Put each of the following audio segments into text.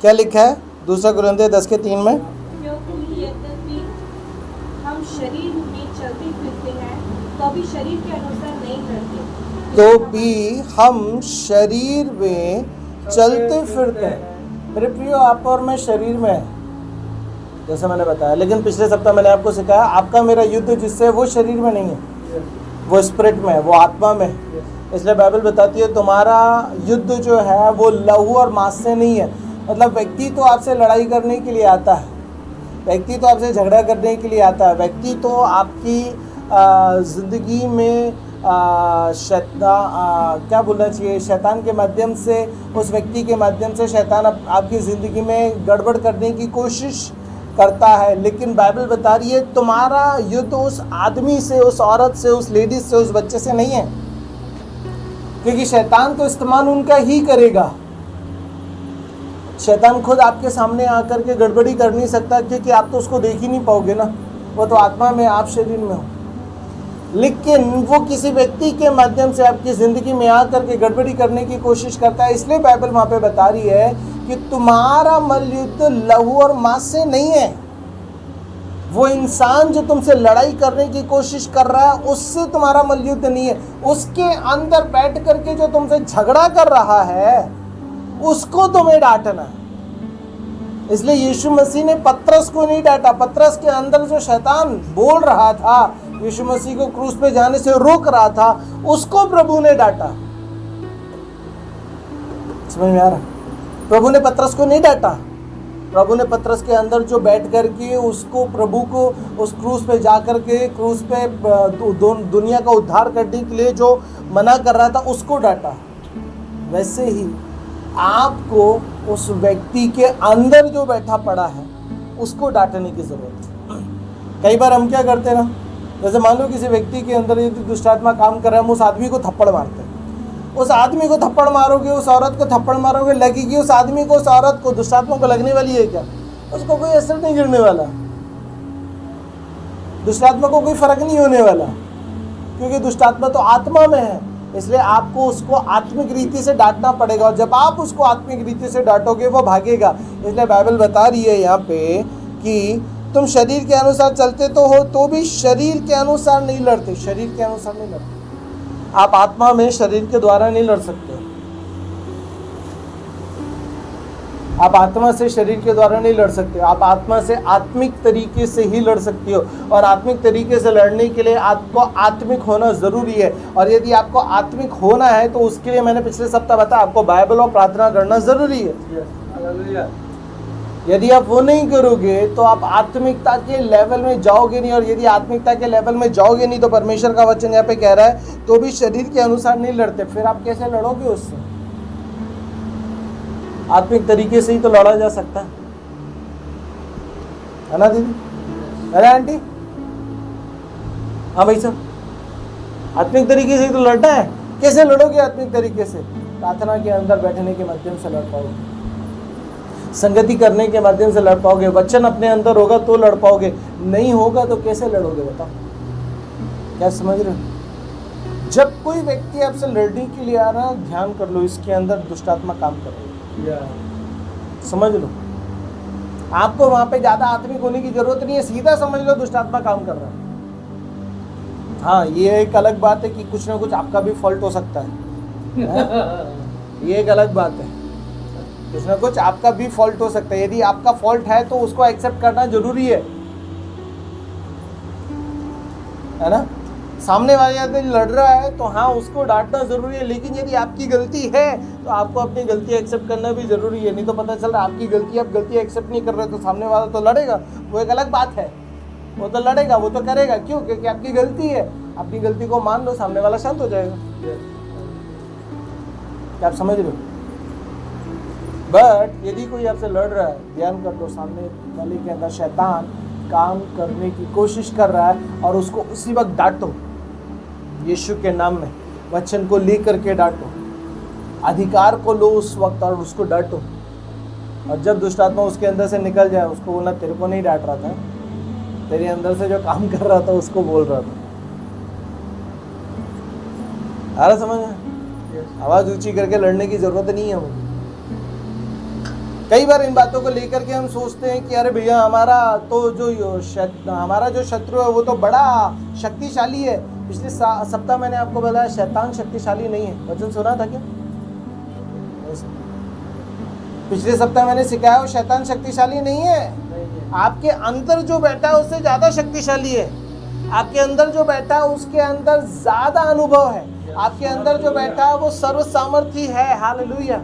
क्या लिखा है 2 कुरिन्थियों 10:3 में? क्योंकि यद्यपि हम शरीर में चलते फिरते हैं तो भी शरीर के अनुसार नहीं लड़ते। तो भी हम शरीर में चलते फिरते हैं। मेरे प्रियो, आप और मैं शरीर में है, जैसे मैंने बताया, लेकिन पिछले सप्ताह मैंने आपको सिखाया आपका मेरा युद्ध जिससे है वो शरीर में नहीं है, वो स्पिरिट में है, वो आत्मा में है। इसलिए बाइबल बताती है तुम्हारा युद्ध जो है वो लहू और मांस से नहीं है। मतलब व्यक्ति तो आपसे लड़ाई करने के लिए आता है, व्यक्ति तो आपसे झगड़ा करने के लिए आता है, व्यक्ति तो आपकी ज़िंदगी में क्या बोलना चाहिए, शैतान के माध्यम से, उस व्यक्ति के माध्यम से शैतान आपकी ज़िंदगी में गड़बड़ करने की कोशिश करता है। लेकिन बाइबल बता रही है तुम्हारा युद्ध उस आदमी से, उस औरत से, उस लेडीज से, उस बच्चे से नहीं है, क्योंकि शैतान तो इस्तेमाल उनका ही करेगा। शैतान खुद आपके सामने आकर के गड़बड़ी कर नहीं सकता, क्योंकि आप तो उसको देख ही नहीं पाओगे ना, वो तो आत्मा में, आप शरीर में हो। लेकिन वो किसी व्यक्ति के माध्यम से आपकी ज़िंदगी में आकर के गड़बड़ी करने की कोशिश करता है। इसलिए बाइबल वहाँ पे बता रही है कि तुम्हारा मल्लयुद्ध लहू और मांस से नहीं है। वो इंसान जो तुमसे लड़ाई करने की कोशिश कर रहा है उससे तुम्हारा मल्लयुद्ध नहीं है, उसके अंदर बैठ करके जो तुमसे झगड़ा कर रहा है उसको तुम्हें डांटना है। इसलिए यीशु मसीह ने पतरस को नहीं डांटा, पतरस के अंदर जो शैतान बोल रहा था, यीशु मसीह को क्रूस पे जाने से रोक रहा था, उसको प्रभु ने डांटा। समझ में आ रहा? प्रभु ने पतरस को नहीं डांटा, प्रभु ने पतरस के अंदर जो बैठ करके उसको, प्रभु को उस क्रूस पे जा करके, क्रूस पे दुनिया का उद्धार करने के लिए जो मना कर रहा था उसको डांटा। वैसे ही आपको उस व्यक्ति के अंदर जो बैठा पड़ा है उसको डांटने की जरूरत है। कई बार हम क्या करते हैं ना, जैसे मान लो किसी व्यक्ति के अंदर यदि दुष्ट आत्मा काम कर रहा है, हम उस आदमी को थप्पड़ मारते हैं। उस आदमी को थप्पड़ मारोगे, उस औरत को थप्पड़ मारोगे, लगेगी उस आदमी को, उस औरत को, दुष्ट आत्मा को लगने वाली है क्या? उसको कोई असर नहीं गिरने वाला, दुष्ट आत्मा को कोई फर्क नहीं होने वाला, क्योंकि दुष्ट आत्मा तो आत्मा में है। इसलिए आपको उसको आत्मिक रीति से डांटना पड़ेगा, और जब आप उसको आत्मिक रीति से डांटोगे वो भागेगा। इसलिए बाइबल बता रही है यहाँ पे कि तुम शरीर के अनुसार चलते तो हो, तो भी शरीर के अनुसार नहीं लड़ते, शरीर के अनुसार नहीं लड़ते। आप आत्मा में शरीर के द्वारा नहीं लड़ सकते, आप आत्मा से शरीर के द्वारा नहीं लड़ सकते, आप आत्मा से आत्मिक तरीके से ही लड़ सकती हो। और आत्मिक तरीके से लड़ने के लिए आपको आत्मिक होना ज़रूरी है। और यदि आपको आत्मिक होना है तो उसके लिए मैंने पिछले सप्ताह बताया आपको बाइबल और प्रार्थना करना ज़रूरी है। यदि आप वो नहीं करोगे तो आप आत्मिकता के लेवल में जाओगे नहीं, और यदि आत्मिकता के लेवल में जाओगे नहीं तो परमेश्वर का वचन यहाँ पे कह रहा है तो भी शरीर के अनुसार नहीं लड़ते, फिर आप कैसे लड़ोगे उससे? आत्मिक तरीके से ही तो लड़ा जा सकता है ना दीदी? अरे आंटी, हाँ भाई साहब, आत्मिक तरीके से ही तो लड़ना है। कैसे लड़ोगे आत्मिक तरीके से? प्रार्थना के अंदर बैठने के माध्यम से लड़ पाओगे, संगति करने के माध्यम से लड़ पाओगे, वचन अपने अंदर होगा तो लड़ पाओगे, नहीं होगा तो कैसे लड़ोगे बताओ? क्या समझ रहे हो? जब कोई व्यक्ति आपसे लड़ने के लिए आ रहा है, ध्यान कर लो इसके अंदर दुष्टात्मा काम कर रही है, समझ लो। आपको वहां पे ज्यादा आत्मिक होने की जरूरत नहीं है, सीधा समझ लो दुष्टात्मा काम कर रहा है। हाँ, ये एक अलग बात है कि कुछ ना कुछ आपका भी फॉल्ट हो सकता है ये एक अलग बात है, कुछ ना कुछ आपका भी फॉल्ट हो सकता है। यदि आपका फॉल्ट है तो उसको एक्सेप्ट करना जरूरी है ना? सामने वाला यदि लड़ रहा है तो हाँ उसको डांटना जरूरी है, लेकिन यदि आपकी गलती है तो आपको अपनी गलती एक्सेप्ट करना भी जरूरी है। नहीं तो पता चल रहा है आपकी गलती, आप गलती एक्सेप्ट नहीं कर रहे तो सामने वाला तो लड़ेगा, वो एक अलग बात है, वो तो लड़ेगा, वो तो करेगा। क्यों? क्योंकि आपकी गलती है। अपनी गलती को मान लो, सामने वाला शांत हो जाएगा। क्या आप समझ रहे हो? बट यदि कोई आपसे लड़ रहा है, ध्यान कर लो, सामने वाले के अंदर शैतान काम करने की कोशिश कर रहा है और उसको उसी वक्त डांटो, यीशु के नाम में वचन को लेकर के डांटो, अधिकार को लो उस वक्त और उसको डांटो। और जब दुष्ट आत्मा उसके अंदर से निकल जाए, उसको बोलना तेरे को नहीं डांट रहा था, तेरे अंदर से जो काम कर रहा था उसको बोल रहा था। आ रहा समझ में? आवाज ऊंची करके लड़ने की जरूरत नहीं है। कई बार इन बातों को लेकर के हम सोचते हैं कि अरे भैया हमारा जो शत्रु है वो तो बड़ा शक्तिशाली है। पिछले सप्ताह मैंने आपको बताया शैतान शक्तिशाली नहीं है। वचन सुना था क्या? पिछले सप्ताह मैंने सिखाया वो शैतान शक्तिशाली नहीं है। आपके अंदर जो बैठा है उससे ज्यादा शक्तिशाली है। आपके अंदर जो बैठा है उसके अंदर ज्यादा अनुभव है। आपके अंदर जो बैठा है वो सर्व सामर्थी है। हालेलुया।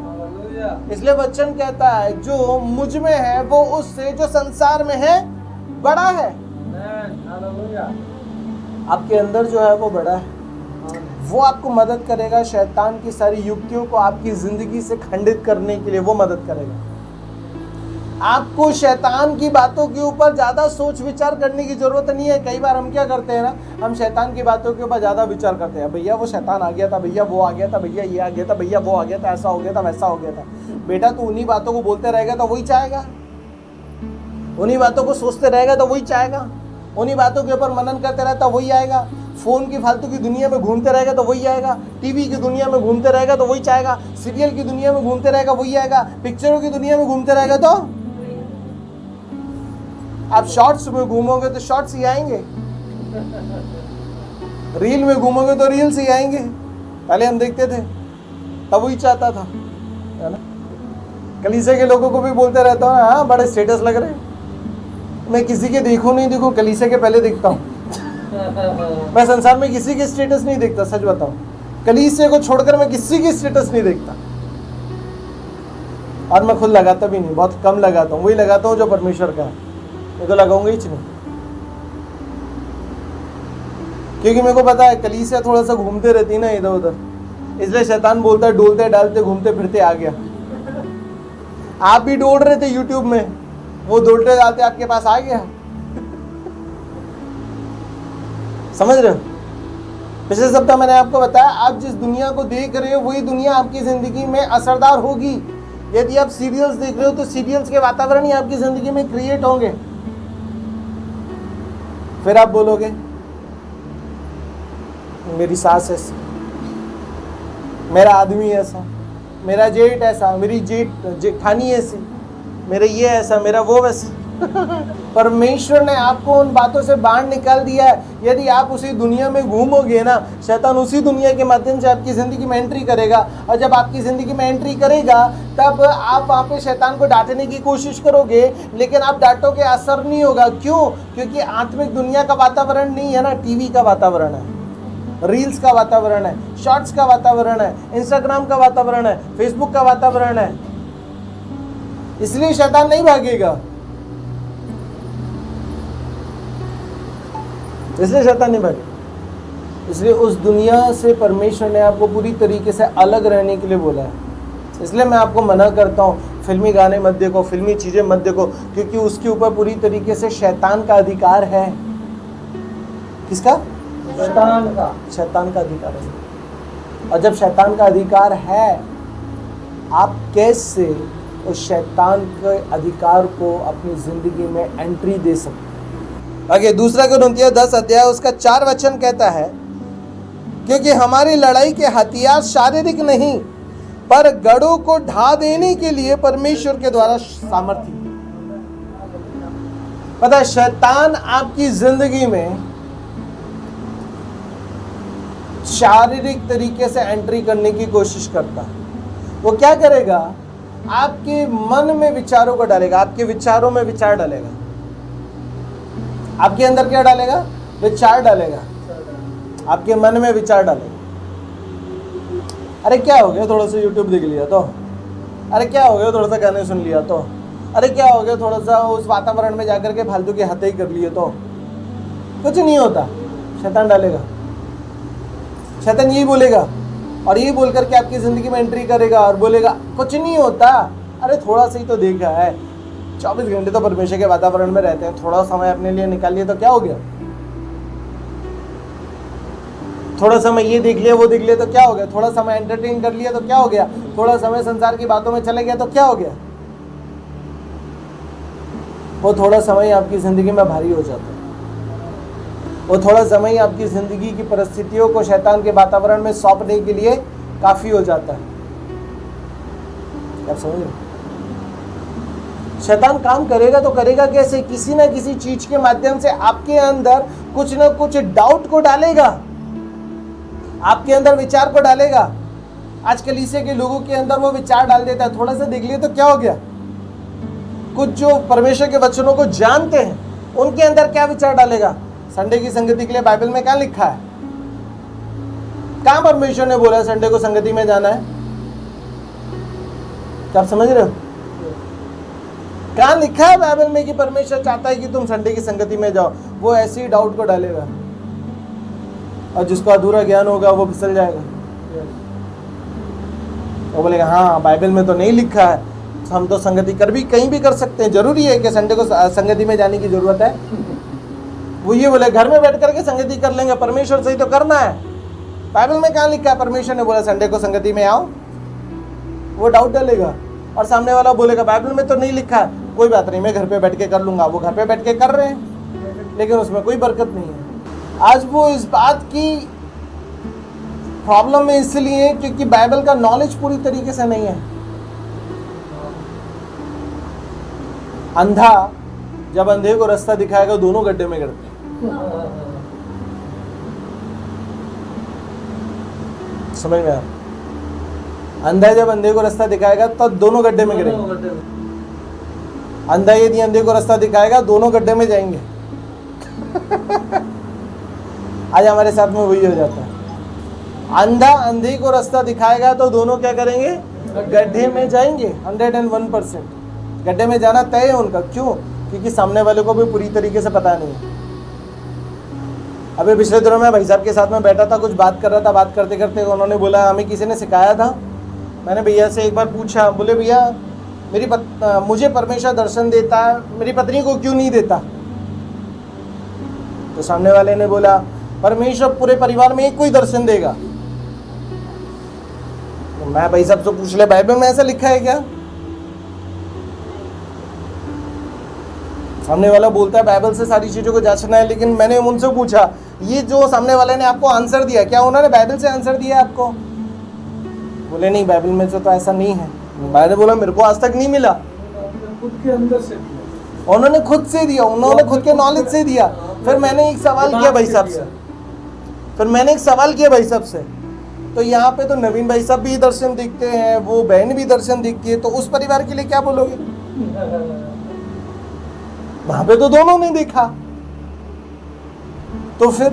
इसलिए वचन कहता है जो मुझ में है वो उससे जो संसार में है बड़ा है। आपके अंदर जो है वो बड़ा है। वो आपको मदद करेगा शैतान की सारी युक्तियों को आपकी जिंदगी से खंडित करने के लिए। वो मदद करेगा। आपको शैतान की बातों के ऊपर ज्यादा सोच विचार करने की जरूरत नहीं है। कई बार हम क्या करते हैं ना, हम शैतान की बातों के ऊपर ज्यादा विचार करते हैं। भैया वो शैतान आ गया था, भैया वो आ गया था, भैया ये आ गया था, भैया वो आ गया था, ऐसा हो गया था, वैसा हो गया था। बेटा तू उन्हीं बातों को बोलते रहेगा तो वही चाहेगा, उन्हीं बातों को सोचते रहेगा तो वही चाहेगा, उन्हीं बातों के ऊपर मनन करते रहता वही आएगा। फोन की फालतू की दुनिया में घूमते रहेगा तो वही आएगा। टीवी की दुनिया में घूमते रहेगा तो वही चाहेगा। सीरियल की दुनिया में घूमते रहेगा वही आएगा। पिक्चरों की दुनिया में घूमते रहेगा तो आप शॉर्ट्स में घूमोगे तो शॉर्ट्स ही आएंगे, रील में घूमोगे तो रील्स ही आएंगे। पहले हम देखते थे तब वही चाहता था, है ना। कलीसिया के लोगों को भी बोलते रहता हूँ, हाँ बड़े स्टेटस लग रहे हैं। मैं किसी के देखूं नहीं देखूं, कलीसिया के पहले देखता हूँ। मैं संसार में किसी के स्टेटस नहीं देखता, सच बताऊं। कलीसिया को छोड़कर मैं किसी की स्टेटस नहीं देखता, और मैं खुद लगाता भी नहीं, बहुत कम लगाता हूँ। वही लगाता हूँ जो परमेश्वर का है, मैं तो लगाऊंगा ही नहीं। क्योंकि मेरे को पता है कलीसिया थोड़ा सा घूमते रहती ना इधर उधर, इसलिए शैतान बोलता है डोलते डालते घूमते फिरते आ गया। आप भी डोल रहे थे यूट्यूब में, वो डोलते डालते आपके पास आ गया। समझ रहे हो? पिछले सप्ताह मैंने आपको बताया आप जिस दुनिया को देख रहे हो वही दुनिया आपकी जिंदगी में असरदार होगी। यदि आप सीरियल्स देख रहे हो तो सीरियल्स के वातावरण ही आपकी जिंदगी में क्रिएट होंगे। फिर आप बोलोगे मेरी सास ऐसी, मेरा आदमी ऐसा, मेरा जेठ ऐसा, मेरी जेठानी ऐसी, मेरा ये ऐसा, मेरा वो वैसा। परमेश्वर ने आपको उन बातों से बाहर निकाल दिया है। यदि आप उसी दुनिया में घूमोगे ना, शैतान उसी दुनिया के माध्यम से आपकी जिंदगी में एंट्री करेगा, और जब आपकी जिंदगी में एंट्री करेगा तब आप वहां पे शैतान को डांटने की कोशिश करोगे, लेकिन आप डांटोगे असर नहीं होगा। क्यों? क्योंकि आत्मिक दुनिया का वातावरण नहीं है ना, टीवी का वातावरण है, रील्स का वातावरण है, शॉर्ट्स का वातावरण है, इंस्टाग्राम का वातावरण है, फेसबुक का वातावरण है। इसलिए शैतान नहीं भागेगा, इसलिए शैतान नहीं भागेगा। इसलिए उस दुनिया से परमेश्वर ने आपको पूरी तरीके से अलग रहने के लिए बोला है। इसलिए मैं आपको मना करता हूँ फिल्मी गाने मत देखो, फिल्मी चीजें मत देखो, क्योंकि उसके ऊपर पूरी तरीके से शैतान का अधिकार है। किसका? शैतान का अधिकार है। और जब शैतान का अधिकार है, आप कैसे उस शैतान के अधिकार को अपनी जिंदगी में एंट्री दे सकते? आगे दूसरा कोरिन्थियों 10 अध्याय उसका 4 वचन कहता है, क्योंकि हमारी लड़ाई के हथियार शारीरिक नहीं पर गढ़ों को ढा देने के लिए परमेश्वर के द्वारा सामर्थ्य। पता है शैतान आपकी जिंदगी में शारीरिक तरीके से एंट्री करने की कोशिश करता है। वो क्या करेगा? आपके मन में विचारों को डालेगा, आपके विचारों में विचार डालेगा। आपके अंदर क्या डालेगा? विचार डालेगा, आपके मन में विचार डालेगा। अरे क्या हो गया थोड़ा सा यूट्यूब देख लिया तो, अरे क्या हो गया थोड़ा सा गाने सुन लिया तो, अरे क्या हो गया थोड़ा सा उस वातावरण में जाकर के फालतू की हत्या कर लिए तो। कुछ नहीं होता, शैतान डालेगा। शैतान यही बोलेगा और यही बोल करके आपकी जिंदगी में एंट्री करेगा और बोलेगा कुछ नहीं होता, अरे थोड़ा सा ही तो देखा है, 24 घंटे तो परमेश्वर के वातावरण में रहते हैं, थोड़ा समय अपने लिए निकाल लिया तो क्या हो गया, थोड़ा समय ये देख लिया वो देख लिया तो क्या हो गया, थोड़ा समय एंटरटेन कर लिया तो क्या हो गया, थोड़ा समय संसार की बातों में चले गया तो क्या हो गया। वो थोड़ा समय आपकी जिंदगी में भारी हो जाता है। वो थोड़ा समय आपकी जिंदगी की परिस्थितियों को शैतान के वातावरण में सौंपने के लिए काफी हो जाता है। आप समझ रहे? शैतान काम करेगा तो करेगा कैसे? किसी ना किसी चीज के माध्यम से आपके अंदर कुछ ना कुछ डाउट को डालेगा, आपके अंदर विचार को डालेगा। आज कलीसिया के लोगों के अंदर वो विचार डाल देता है। थोड़ा सा देख लिए तो क्या हो गया, कुछ जो परमेश्वर के वचनों को जानते हैं उनके अंदर क्या विचार डालेगा? संडे की संगति के लिए बाइबल में क्या लिखा है? कहां परमेश्वर ने बोला संडे को संगति में जाना है? क्या आप समझ रहे हो? कहां लिखा है बाइबल में कि परमेश्वर चाहता है कि तुम संडे की संगति में जाओ? वो ऐसे ही डाउट को डालेगा और जिसको अधूरा ज्ञान होगा वो फिसल जाएगा। वो बोलेगा हाँ बाइबल में तो नहीं लिखा है, हम तो संगति कर भी कहीं भी कर सकते हैं, जरूरी है कि संडे को संगति में जाने की जरूरत है? वो ये बोले घर में बैठ करके संगति कर लेंगे, परमेश्वर से ही तो करना है। बाइबल में कहाँ लिखा है परमेश्वर ने बोला संडे को संगति में आओ? वो डाउट डालेगा और सामने वाला बोलेगा बाइबल में तो नहीं लिखा है, कोई बात नहीं मैं घर पे बैठ के कर लूंगा। वो घर पे बैठ के कर रहे हैं लेकिन उसमें कोई बरकत नहीं है। आज वो इस बात की प्रॉब्लम है इसलिए क्योंकि बाइबल का नॉलेज पूरी तरीके से नहीं है। अंधा जब अंधे को रास्ता दिखाएगा दोनों गड्ढे में गिरते हैं। समझ में आया? अंधा जब अंधे को रास्ता दिखाएगा तो दोनों गड्ढे में गिरेंगे। अंधा यदि अंधे को रास्ता दिखाएगा दोनों गड्ढे में जाएंगे। आज हमारे साथ में वही हो जाता है। अंधा अंधे को रास्ता दिखाएगा तो दोनों क्या करेंगे? गड्ढे में जाएंगे। 101% गड्ढे में जाना तय है उनका। क्यों? क्योंकि सामने वाले को भी पूरी तरीके से पता नहीं है। अभी पिछले दिनों में भाई साहब के साथ में बैठा था, कुछ बात कर रहा था, बात करते करते उन्होंने बोला हमें किसी ने सिखाया था। मैंने भैया से एक बार पूछा, बोले भैया मुझे परमेश्वर दर्शन देता है, मेरी पत्नी को क्यों नहीं देता? तो सामने वाले ने बोला परमेश्वर पूरे परिवार में एक कोई दर्शन देगा। तो मैं भाई साहब से पूछ ले बाइबल में ऐसा लिखा है क्या? सामने वाला बोलता है बाइबल से सारी चीजों को जांचना है, लेकिन मैंने उनसे पूछा ये जो सामने वाले ने आपको आंसर दिया, क्या उन्होंने बाइबल से आंसर दिया आपको? बोले नहीं बाइबल में से तो ऐसा नहीं है। मैंने बोला मेरे को आज तक नहीं मिला। खुद के अंदर से दिया, उन्होंने खुद से दिया, उन्होंने खुद के नॉलेज से दिया। फिर मैंने एक सवाल किया भाई साहब से, तो यहाँ पे तो नवीन भाई साहब भी दर्शन दिखते हैं, वो बहन भी दर्शन दिखती है, तो उस परिवार के लिए क्या बोलोगे? वहां पे तो दोनों ने देखा, तो फिर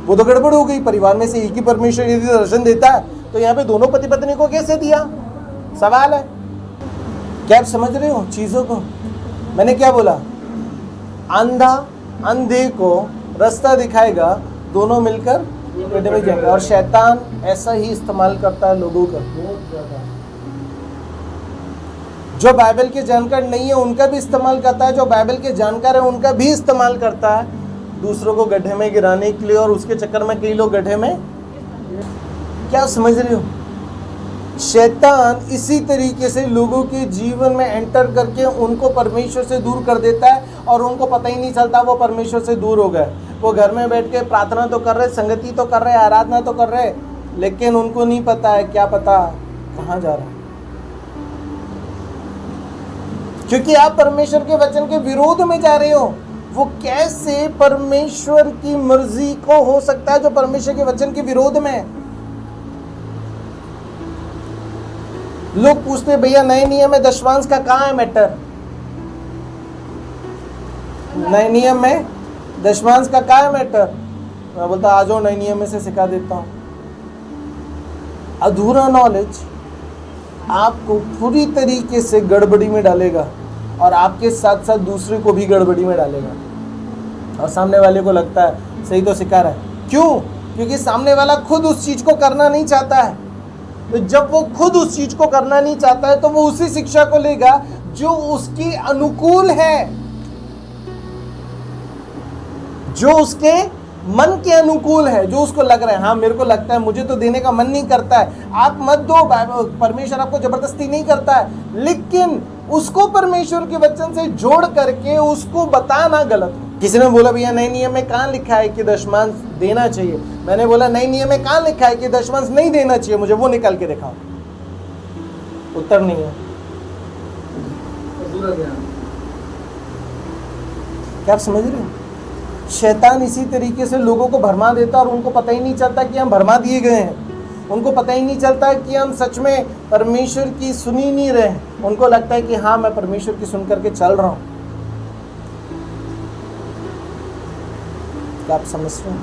वो तो गड़बड़ हो गई। परिवार में से एक ही परमेश्वर यदि दर्शन देता है तो यहाँ पे दोनों पति पत्नी को कैसे दिया? सवाल है। क्या आप समझ रहे हो चीजों को? मैंने क्या बोला? अंधा अंधे को रास्ता दिखाएगा, दोनों मिलकर गड्ढे में जाएंगे। और शैतान ऐसा ही इस्तेमाल करता है लोगों का। बहुत ज्यादा। जो बाइबल के जानकार नहीं है उनका भी इस्तेमाल करता है, जो बाइबल के जानकार है उनका भी इस्तेमाल करता है दूसरों को गड्ढे में गिराने के लिए। और उसके चक्कर में कई लोग गड्ढे में, क्या समझ रहे हो? शैतान इसी तरीके से लोगों के जीवन में एंटर करके उनको परमेश्वर से दूर कर देता है और उनको पता ही नहीं चलता वो परमेश्वर से दूर हो गए। वो घर में बैठ के प्रार्थना तो कर रहे, संगति तो कर रहे, आराधना तो कर रहे, लेकिन उनको नहीं पता है, क्या पता कहाँ जा रहा है। क्योंकि आप परमेश्वर के वचन के विरोध में जा रहे हो। वो कैसे परमेश्वर की मर्जी को हो सकता है जो परमेश्वर के वचन के विरोध में है? लोग पूछते भैया नए नियम में दशमांश का कहाँ है मैटर? नए नियम में दशमांश का कहाँ है मैटर? मैं बोलता आ जाओ नए नियम में से सिखा देता हूं। अधूरा नॉलेज आपको पूरी तरीके से गड़बड़ी में डालेगा और आपके साथ साथ दूसरे को भी गड़बड़ी में डालेगा। और सामने वाले को लगता है सही तो सिखा रहा है। क्यों? क्योंकि सामने वाला खुद उस चीज को करना नहीं चाहता है। तो जब वो खुद उस चीज को करना नहीं चाहता है तो वो उसी शिक्षा को लेगा जो उसकी अनुकूल है, जो उसके मन के अनुकूल है, जो उसको लग रहा है हाँ मेरे को लगता है, मुझे तो देने का मन नहीं करता है। आप मत दो, परमेश्वर आपको जबरदस्ती नहीं करता है, लेकिन उसको परमेश्वर के वचन से जोड़ करके उसको बताना गलत है। किसी ने बोला भैया नए नियम में कहाँ लिखा है कि दशमांश देना चाहिए? मैंने बोला नए नियम में कहाँ लिखा है कि दशमांश नहीं देना चाहिए? मुझे वो निकाल के दिखाओ। उत्तर नहीं है। पूरा ज्ञान। क्या आप समझ रहे हो? शैतान इसी तरीके से लोगों को भरमा देता है और उनको पता ही नहीं चलता कि हम भरमा दिए गए हैं। उनको पता ही नहीं चलता कि हम सच में परमेश्वर की सुन ही नहीं रहे हैं। उनको लगता है कि हाँ, मैं परमेश्वर की सुन करके चल रहा हूं। क्या आप समझ रहे हैं?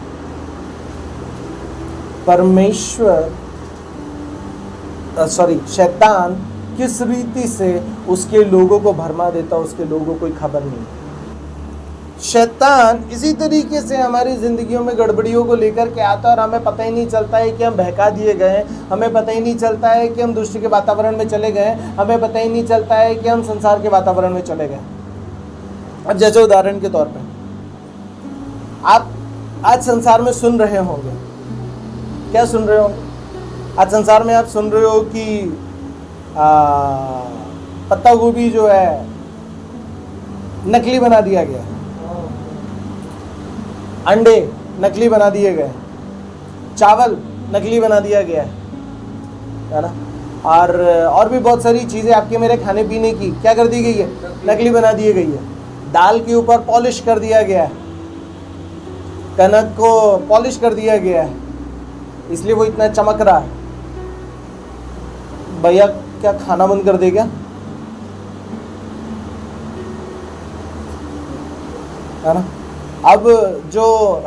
शैतान किस रीति से उसके लोगों को भरमा देता, उसके लोगों को कोई खबर नहीं। शैतान इसी तरीके से हमारी जिंदगियों में गड़बड़ियों को लेकर के आता है और हमें पता ही नहीं चलता है कि हम बहका दिए गए हैं। हमें पता ही नहीं चलता है कि हम दुष्ट के वातावरण में चले गए। हमें पता ही नहीं चलता है कि हम संसार के वातावरण में चले गए। अब जैसे उदाहरण के तौर पे आप आज संसार में सुन रहे होंगे, क्या सुन रहे होंगे? आज संसार में आप सुन रहे हो कि पत्ता गोभी जो है नकली बना दिया गया, अंडे नकली बना दिए गए, चावल नकली बना दिया गया है ना, और भी बहुत सारी चीज़ें आपके मेरे खाने पीने की क्या कर दी गई है? नकली बना दी गई है। दाल के ऊपर पॉलिश कर दिया गया है, कनक को पॉलिश कर दिया गया है, इसलिए वो इतना चमक रहा है। भैया क्या खाना बंद कर देगा? है ना। अब जो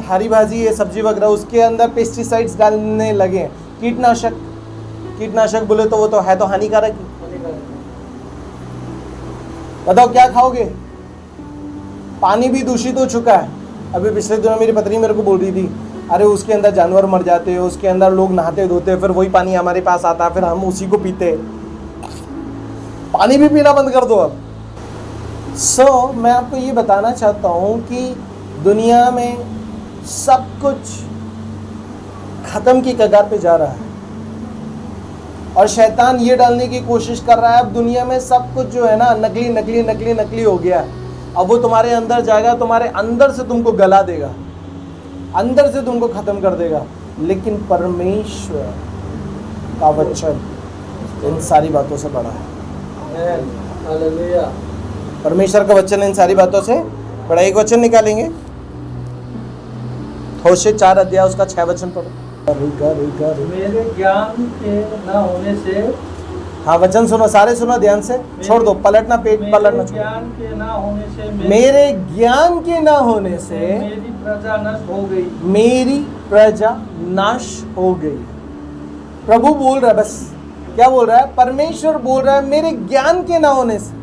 हरी भाजी है, सब्जी वगैरह, उसके अंदर पेस्टिसाइड्स डालने लगे हैं, कीटनाशक बोले तो वो तो है तो हानिकारक ही। बताओ क्या खाओगे? पानी भी दूषित हो चुका है। अभी पिछले दिनों मेरी पत्नी मेरे को बोल रही थी, अरे उसके अंदर जानवर मर जाते हैं, उसके अंदर लोग नहाते धोते, फिर वही पानी हमारे पास आता है, फिर हम उसी को पीते। पानी भी पीना बंद कर दो अब। मैं आपको ये बताना चाहता हूँ कि दुनिया में सब कुछ खत्म की कगार पे जा रहा है और शैतान ये डालने की कोशिश कर रहा है अब दुनिया में सब कुछ जो है ना नकली नकली नकली नकली हो गया है। अब वो तुम्हारे अंदर जाएगा, तुम्हारे अंदर से तुमको गला देगा, अंदर से तुमको खत्म कर देगा। लेकिन परमेश्वर का वचन इन सारी बातों से बड़ा है। परमेश्वर का वचन इन सारी बातों से बड़ा। एक वचन निकालेंगे, होशे 4 अध्याय उसका 6 वचन पढ़ो। मेरे ज्ञान के न होने से, हाँ वचन सुनो, सारे सुनो ध्यान से, छोड़ दो पलटना, पेट पलटना। ज्ञान के न होने से, मेरे ज्ञान के न होने से मेरी प्रजा नष्ट हो गई। मेरी प्रजा नाश हो गई। प्रभु बोल रहा है, बस क्या बोल रहा है? परमेश्वर बोल रहा है मेरे ज्ञान के ना होने से।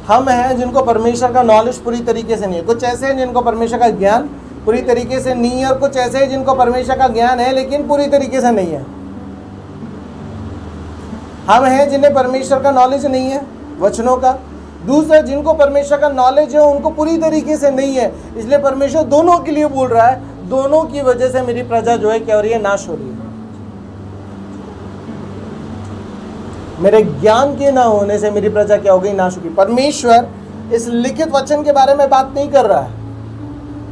हम हैं जिनको परमेश्वर का नॉलेज पूरी तरीके से नहीं है। कुछ ऐसे हैं जिनको परमेश्वर का ज्ञान पूरी तरीके से नहीं है और कुछ ऐसे हैं जिनको परमेश्वर का ज्ञान है लेकिन पूरी तरीके से नहीं है। हम हैं जिन्हें परमेश्वर का नॉलेज नहीं है वचनों का। दूसरा, जिनको परमेश्वर का नॉलेज है उनको पूरी तरीके से नहीं है। इसलिए परमेश्वर दोनों के लिए बोल रहा है, दोनों की वजह से मेरी प्रजा जो है क्या हो रही है? नाश हो रही है। मेरे ज्ञान के ना होने से मेरी प्रजा क्या हो गई? नाश हो गई। परमेश्वर इस लिखित वचन के बारे में बात नहीं कर रहा है।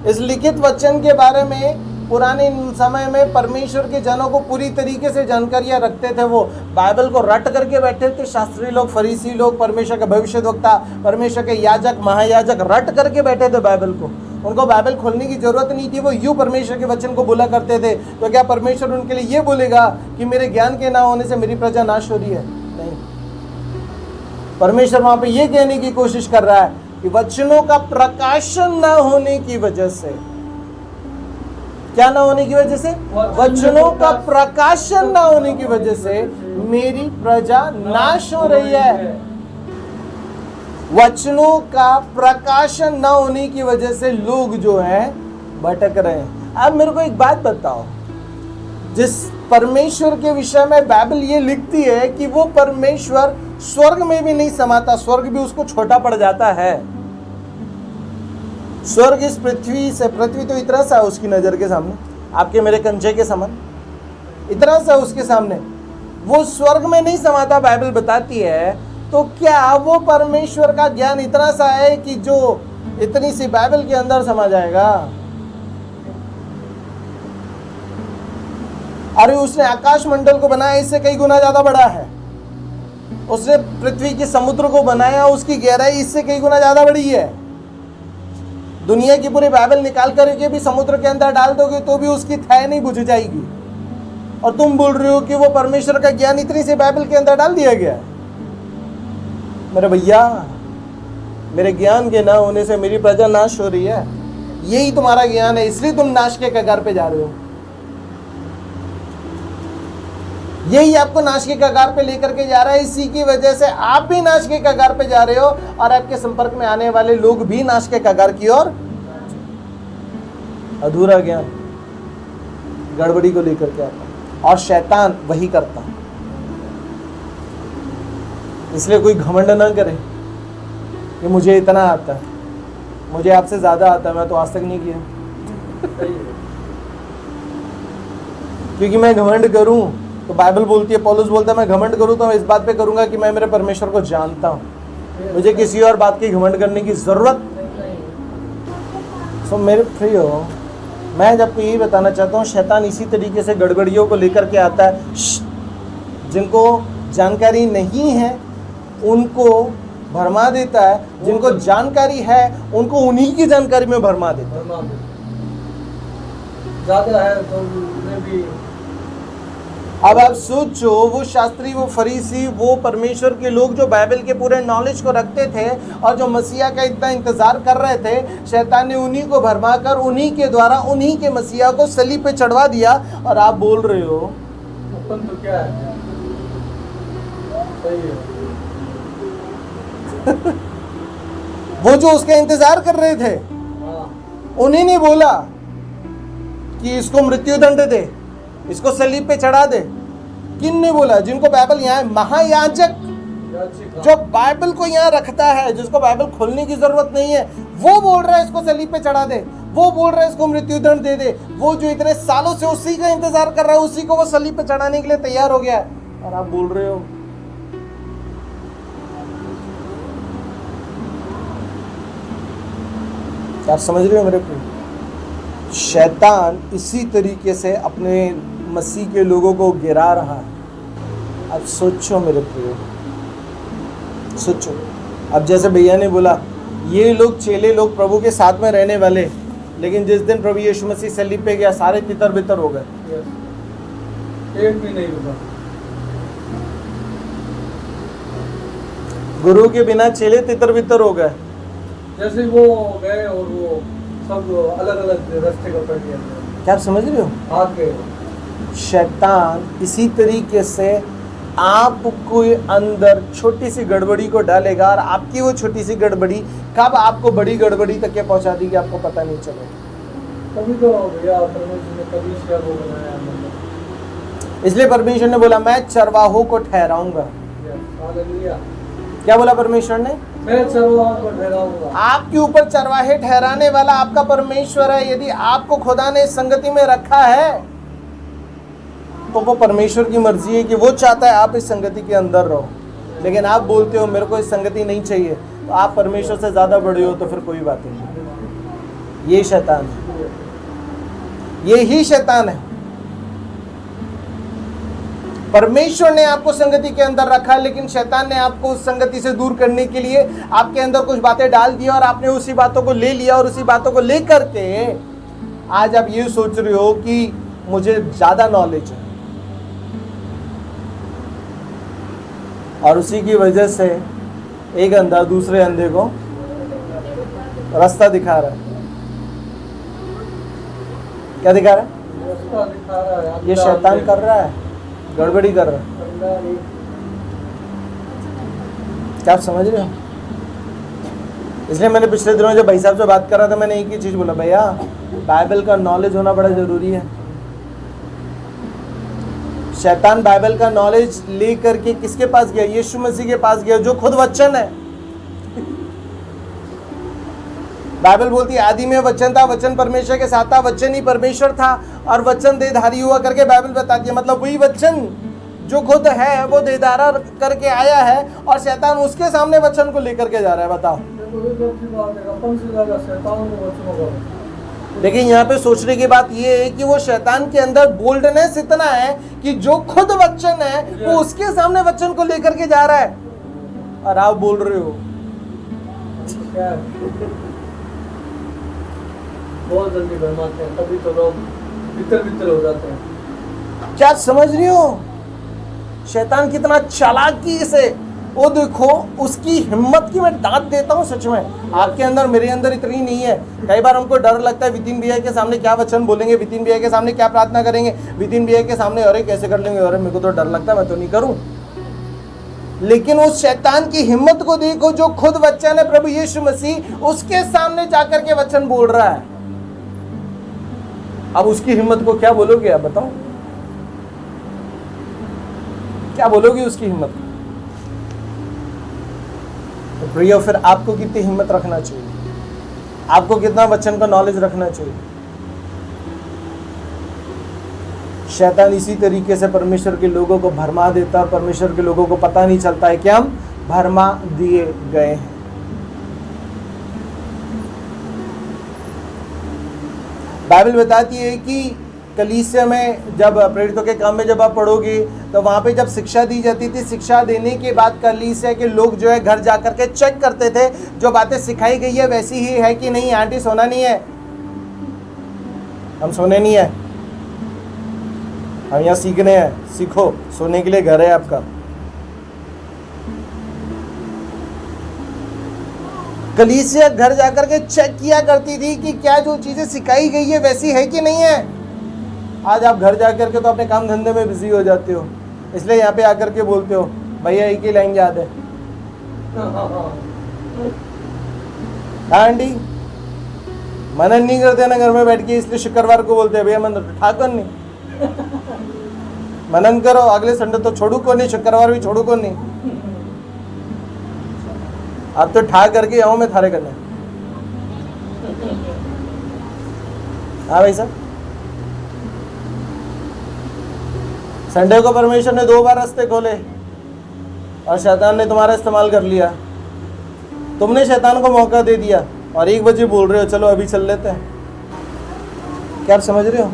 इस लिखित वचन के बारे में पुराने समय में परमेश्वर के जनों को पूरी तरीके से जानकारियां रखते थे। वो बाइबल को रट करके बैठे थे। शास्त्री लोग, फरीसी लोग, परमेश्वर के भविष्यद्वक्ता, परमेश्वर के याजक, महायाजक रट करके बैठे थे बाइबल को। उनको बाइबल खोलने की जरूरत नहीं थी। वो यूं परमेश्वर के वचन को बोला करते थे। तो क्या परमेश्वर उनके लिए ये बोलेगा कि मेरे ज्ञान के ना होने से मेरी प्रजा नाश हो रही है? नहीं। परमेश्वर वहां पे ये कहने की कोशिश कर रहा है कि वचनों का प्रकाशन ना होने की वजह से, क्या ना होने की वजह से? वचनों का प्रकाशन ना होने की वजह से मेरी प्रजा नाश हो रही है। वचनों का प्रकाशन ना होने की वजह से लोग जो है भटक रहे हैं। अब मेरे को एक बात बताओ, जिस परमेश्वर के विषय में बाइबल ये लिखती है कि वो परमेश्वर स्वर्ग में भी नहीं समाता, स्वर्ग भी उसको छोटा पड़ जाता है। स्वर्ग इस पृथ्वी से, पृथ्वी तो इतना सा है उसकी नजर के सामने, आपके मेरे कंचे के समान इतना सा उसके सामने, वो स्वर्ग में नहीं समाता बाइबल बताती है। तो क्या वो परमेश्वर का ज्ञान इतना सा है कि जो इतनी सी बाइबल के अंदर समा जाएगा? अरे उसने आकाश मंडल को बनाया, इससे कई गुना ज्यादा बड़ा है। उसने पृथ्वी के समुद्र को बनाया, उसकी गहराई इससे कई गुना ज्यादा बड़ी है। दुनिया की पूरी बाइबल निकाल करके भी समुद्र के अंदर डाल दोगे तो भी उसकी तह नहीं बुझ जाएगी। और तुम बोल रहे हो कि वो परमेश्वर का ज्ञान इतनी सी बाइबल के अंदर डाल दिया गया है। मेरे भैया, मेरे ज्ञान के ना होने से मेरी प्रजा नाश हो रही है। यही तुम्हारा ज्ञान है, इसलिए तुम नाश के कगार पे जा रहे हो। यही आपको नाश के कगार पे लेकर के जा रहा है। इसी की वजह से आप भी नाश के कगार पे जा रहे हो और आपके संपर्क में आने वाले लोग भी नाश के कगार की ओर। अधूरा ज्ञान गड़बड़ी को लेकर के आता है और शैतान वही करता है। इसलिए कोई घमंड ना करे कि मुझे इतना आता है, मुझे आपसे ज्यादा आता है, मैं तो आज तक नहीं किया। क्योंकि मैं घमंड करूं तो बाइबल बोलती है, पौलुस बोलता है, मैं घमंड करूं तो मैं इस बात पे करूंगा कि मैं मेरे परमेश्वर को जानता हूं। मुझे किसी और बात की घमंड करने की जरूरत। सो मेरे प्रियो, मैं आपको यही बताना चाहता हूं, शैतान इसी तरीके से गड़बड़ियों को लेकर के आता है। जिनको जानकारी नहीं है उनको भरमा देता है, जिनको जानकारी है उनको उन्हीं की जानकारी में भरमा देता है। ज्यादा है तो उन्हें भी। अब आप सोचो, वो शास्त्री, वो फरीसी, वो परमेश्वर के लोग जो बाइबल के पूरे नॉलेज को रखते थे और जो मसीहा का इतना इंतजार कर रहे थे, शैतान ने उन्हीं को भरमा कर उन्हीं के द्वारा उन्हीं के मसीहा को सलीब पे चढ़वा दिया। और आप बोल रहे हो ओपन तो क्या है? सही है। वो जो उसका इंतजार कर रहे थे हाँ। उन्हीं ने बोला कि इसको मृत्यु दंड दे, इसको सलीब पे चढ़ा दे। किन ने बोला? जिनको बाइबल यहाँ है, महायाजक जो बाइबल को यहाँ रखता है, जिसको बाइबल खोलने की जरूरत नहीं है, वो बोल रहा है इसको सलीब पे चढ़ा दे, वो बोल रहा है इसको मृत्यु दंड दे दे। वो जो इतने सालों से उसी का इंतजार कर रहा है, उसी को वो सलीब पे चढ़ाने के लिए तैयार हो गया है। और आप बोल रहे हो क्या? आप समझ रहे हो मेरे को? शैतान इसी तरीके से अपने मसीह के लोगों को गिरा रहा है। अब सोचो मेरे प्रियो, सोचो। अब जैसे भैया ने बोला, ये लोग चेले लोग प्रभु के साथ में रहने वाले, लेकिन जिस दिन प्रभु यीशु मसीह सलीब पे गया सारे तितर बितर हो गए। एक भी नहीं रुका। गुरु के बिना चेले तितर बितर हो गए। जैसे वो गए और वो सब अलग अलग रास्ते का पड़ गया। क्या आप समझ रहे हो? भाग गए। शैतान इसी तरीके से आपको अंदर छोटी सी गड़बड़ी को डालेगा और आपकी वो छोटी सी गड़बड़ी कब आपको बड़ी गड़बड़ी तक के पहुंचा देगी आपको पता नहीं चलेगा। तभी तो भैया परमेश्वर ने कलीसिया को बनाया। इसलिए परमेश्वर ने बोला, मैं चरवाहों को ठहराऊंगा। हालेलुया। क्या बोला परमेश्वर ने? मैं चरवाहों को ठहराऊंगा। आपके ऊपर चरवाहे ठहराने वाला आपका परमेश्वर है। यदि आपको खुदा ने इस संगति में रखा है तो वो परमेश्वर की मर्जी है कि वो चाहता है आप इस संगति के अंदर रहो। लेकिन आप बोलते हो मेरे को इस संगति नहीं चाहिए, तो आप परमेश्वर से ज्यादा बड़े हो, तो फिर कोई बात नहीं। ये शैतान है, ये ही शैतान है। परमेश्वर ने आपको संगति के अंदर रखा, लेकिन शैतान ने आपको उस संगति से दूर करने के लिए आपके अंदर कुछ बातें डाल दी और आपने उसी बातों को ले लिया और उसी बातों को लेकर के आज आप ये सोच रहे हो कि मुझे ज्यादा नॉलेज है। और उसी की वजह से एक अंधा दूसरे अंधे को रास्ता दिखा रहा है। क्या दिखा रहा है? रास्ता दिखा रहा है। ये शैतान कर रहा है, गड़बड़ी कर रहा है। क्या आप समझ रहे हो? इसलिए मैंने पिछले दिनों जब भाई साहब से बात कर रहा था, मैंने एक ही चीज बोला, भैया बाइबल का नॉलेज होना बड़ा जरूरी है। शैतान बाइबल का नॉलेज ले करके किसके पास गया? यीशु मसीह के पास गया, जो खुद वचन है। बाइबल बोलती है आदि में वचन था, वचन परमेश्वर के साथ था, वचन ही परमेश्वर था और वचन देहधारी हुआ करके बाइबल बताती है। मतलब वही वचन जो खुद है वो देहधारा करके आया है और शैतान उसके सामने वचन को लेकर के जा रहा है। बताओ, लेकिन यहाँ पे सोचने की बात ये है कि वो शैतान के अंदर बोल्डनेस इतना है कि जो खुद वचन है वो उसके सामने वचन को लेकर के जा रहा है और आप बोल रहे हो। क्या है? बहुत जल्दी भरमाते हैं, तभी तो लोग बितर हो जाते हैं। क्या आप समझ रही हो शैतान कितना चालाकी से, वो देखो उसकी हिम्मत की मैं दाद देता हूँ सच में। आपके अंदर मेरे अंदर इतनी नहीं है। कई बार हमको डर लगता है वितिन भैया के सामने क्या वचन बोलेंगे, वितिन भैया के सामने क्या प्रार्थना करेंगे, वितिन भैया के सामने अरे कैसे कर लेंगे, अरे मेरे को तो डर लगता है, मैं तो नहीं करूं। लेकिन उस शैतान की हिम्मत को देखो जो खुद वचन है प्रभु यीशु मसीह उसके सामने जाकर के वचन बोल रहा है। अब उसकी हिम्मत को क्या बोलोगे आप बताओ, क्या बोलोगे उसकी हिम्मत को? तो प्रियो फिर आपको कितनी हिम्मत रखना चाहिए, आपको कितना वचन का नॉलेज रखना चाहिए। शैतान इसी तरीके से परमेश्वर के लोगों को भरमा देता है और परमेश्वर के लोगों को पता नहीं चलता है कि हम भरमा दिए गए हैं। बाइबल बताती है कि कलीसिया में जब प्रेरितों के काम में जब आप पढ़ोगे तो वहाँ पे जब शिक्षा दी जाती थी, शिक्षा देने के बाद कलीसिया के लोग जो है घर जाकर के चेक करते थे जो बातें सिखाई गई है वैसी ही है कि नहीं। आंटी सोना नहीं है, हम सोने नहीं है, हम यहाँ सीखने हैं, सीखो, सोने के लिए घर है आपका। कलीसिया घर जाकर के चेक किया करती थी कि क्या जो चीजें सिखाई गई है वैसी है कि नहीं है। आज आप घर जाकर के तो अपने काम धंधे में बिजी हो जाते हो, इसलिए यहाँ पे आकर के बोलते हो भैया एक ही लाइन याद है, आंटी मनन नहीं करते ना घर में बैठ के, इसलिए शुक्रवार को बोलते हैं भैया मन ठाकुर नहीं मनन करो, अगले संडे तो छोड़ू को नहीं, शुक्रवार भी छोड़ू को नहीं। अब तो ठा करके आओ मैं थारे करने। हाँ भाई साहब, संडे को परमेश्वर ने 2 बार रास्ते खोले और शैतान ने तुम्हारा इस्तेमाल कर लिया। तुमने शैतान को मौका दे दिया और 1 बजे बोल रहे हो चलो अभी चल लेते हैं। क्या आप समझ रहे हो?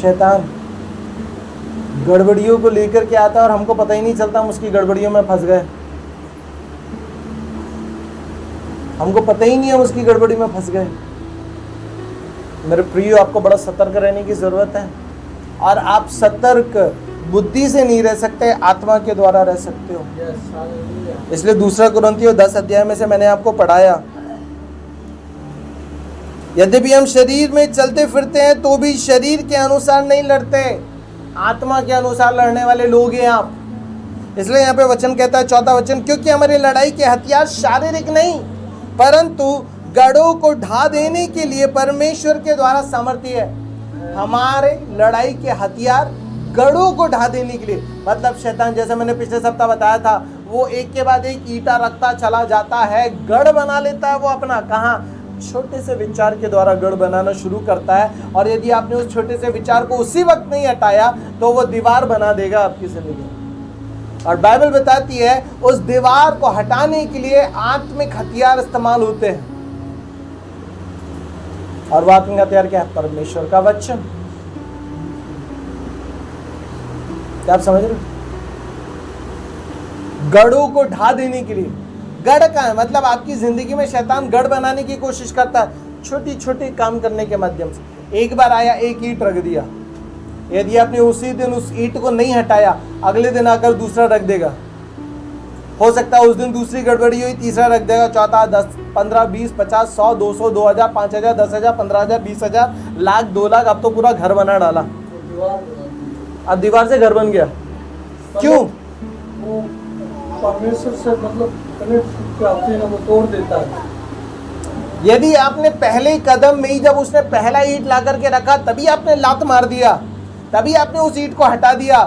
शैतान गड़बड़ियों को लेकर के आता है और हमको पता ही नहीं चलता, हम उसकी गड़बड़ियों में फंस गए। हमको पता ही नहीं है उसकी गड़बड़ी में फंस गए। मेरे प्रियो, आपको बड़ा सतर्क रहने की जरूरत है और आप सतर्क बुद्धि से नहीं रह सकते, आत्मा के द्वारा रह सकते हो। इसलिए 2 कुरिन्थियों 10 अध्याय में से मैंने आपको पढ़ाया, यद्यपि हम शरीर में चलते फिरते हैं तो भी शरीर के अनुसार नहीं लड़ते, आत्मा के अनुसार लड़ने वाले लोग हैं आप। इसलिए यहाँ पे वचन कहता है, 4वां वचन, क्योंकि हमारी लड़ाई के हथियार शारीरिक नहीं परंतु गढ़ों को ढा देने के लिए परमेश्वर के द्वारा सामर्थ्य है। हमारे लड़ाई के हथियार गढ़ों को ढा देने के लिए, मतलब शैतान, जैसे मैंने पिछले सप्ताह बताया था, वो एक के बाद एक ईंटा रखता चला जाता है, गढ़ बना लेता है वो अपना। कहाँ? छोटे से विचार के द्वारा गढ़ बनाना शुरू करता है और यदि आपने उस छोटे से विचार को उसी वक्त नहीं हटाया तो वो दीवार बना देगा आपकी जिंदगी में। और बाइबल बताती है उस दीवार को हटाने के लिए आत्मिक हथियार इस्तेमाल होते हैं। और वो आत्मिक हथियार क्या है? परमेश्वर का वचन। क्या आप समझ रहे हो? गढ़ों को ढा देने के लिए। गढ़ का है मतलब आपकी जिंदगी में शैतान गढ़ बनाने की कोशिश करता है छोटी छोटी काम करने के माध्यम से। एक बार आया, एक ईंट रख दिया, यदि आपने उसी दिन उस ईंट को नहीं हटाया, अगले दिन आकर दूसरा रख देगा। हो सकता है उस दिन दूसरी गड़बड़ी हुई, तीसरा रख देगा, चौथा, 10, 15, 20, 50, 100, 200, 2000, 5000, 10,000, 15,000, 20,000, लाख, 2 लाख, अब तो पूरा घर बना डाला। अब दीवार से घर बन गया। क्यों? परमेश्वर से मतलब कनेक्ट आते हैं, वो तोड़ देता है। यदि आपने पहले कदम में ही जब उसने पहला ईंट ला करके रखा तभी आपने लात मार दिया, तभी आपने उस ईंट को हटा दिया,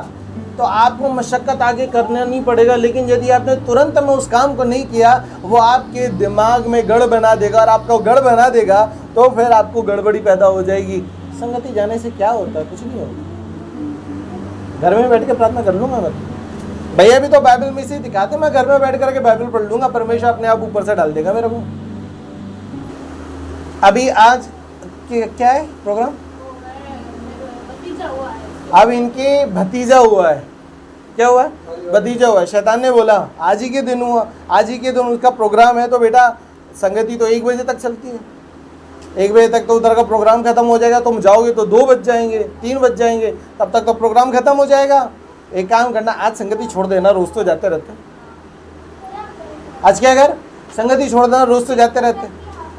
तो आपको मशक्कत आगे करना नहीं पड़ेगा। लेकिन यदि आपने तुरंत में उस काम को नहीं किया, वो आपके दिमाग में गढ़ बना देगा और आपको गढ़ बना देगा तो फिर आपको गड़बड़ी पैदा हो जाएगी। संगति जाने से क्या होता है? कुछ नहीं होता। घर में बैठ के प्रार्थना कर लूंगा मैं, भैया भी तो बाइबल में से दिखाते, मैं घर में बैठ करके बाइबल पढ़ लूंगा, परमेश्वर अपने आप ऊपर से डाल देगा मेरे को। अभी आज क्या है प्रोग्राम? भतीजा हुआ है। अब इनके भतीजा हुआ है। क्या हुआ है? भतीजा हुआ है। शैतान ने बोला आज ही के दिन हुआ, आज ही के दिन उसका प्रोग्राम है, तो बेटा संगति तो 1 बजे तक चलती है, 1 बजे तक तो उधर का प्रोग्राम खत्म हो जाएगा, तुम जाओगे तो 2 बज जाएंगे, 3 बज जाएंगे, तब तक तो प्रोग्राम खत्म हो जाएगा। एक काम करना, आज संगति छोड़ देना, रोज तो जाते रहते। आज क्या कर, संगति छोड़ देना, रोज तो जाते रहते।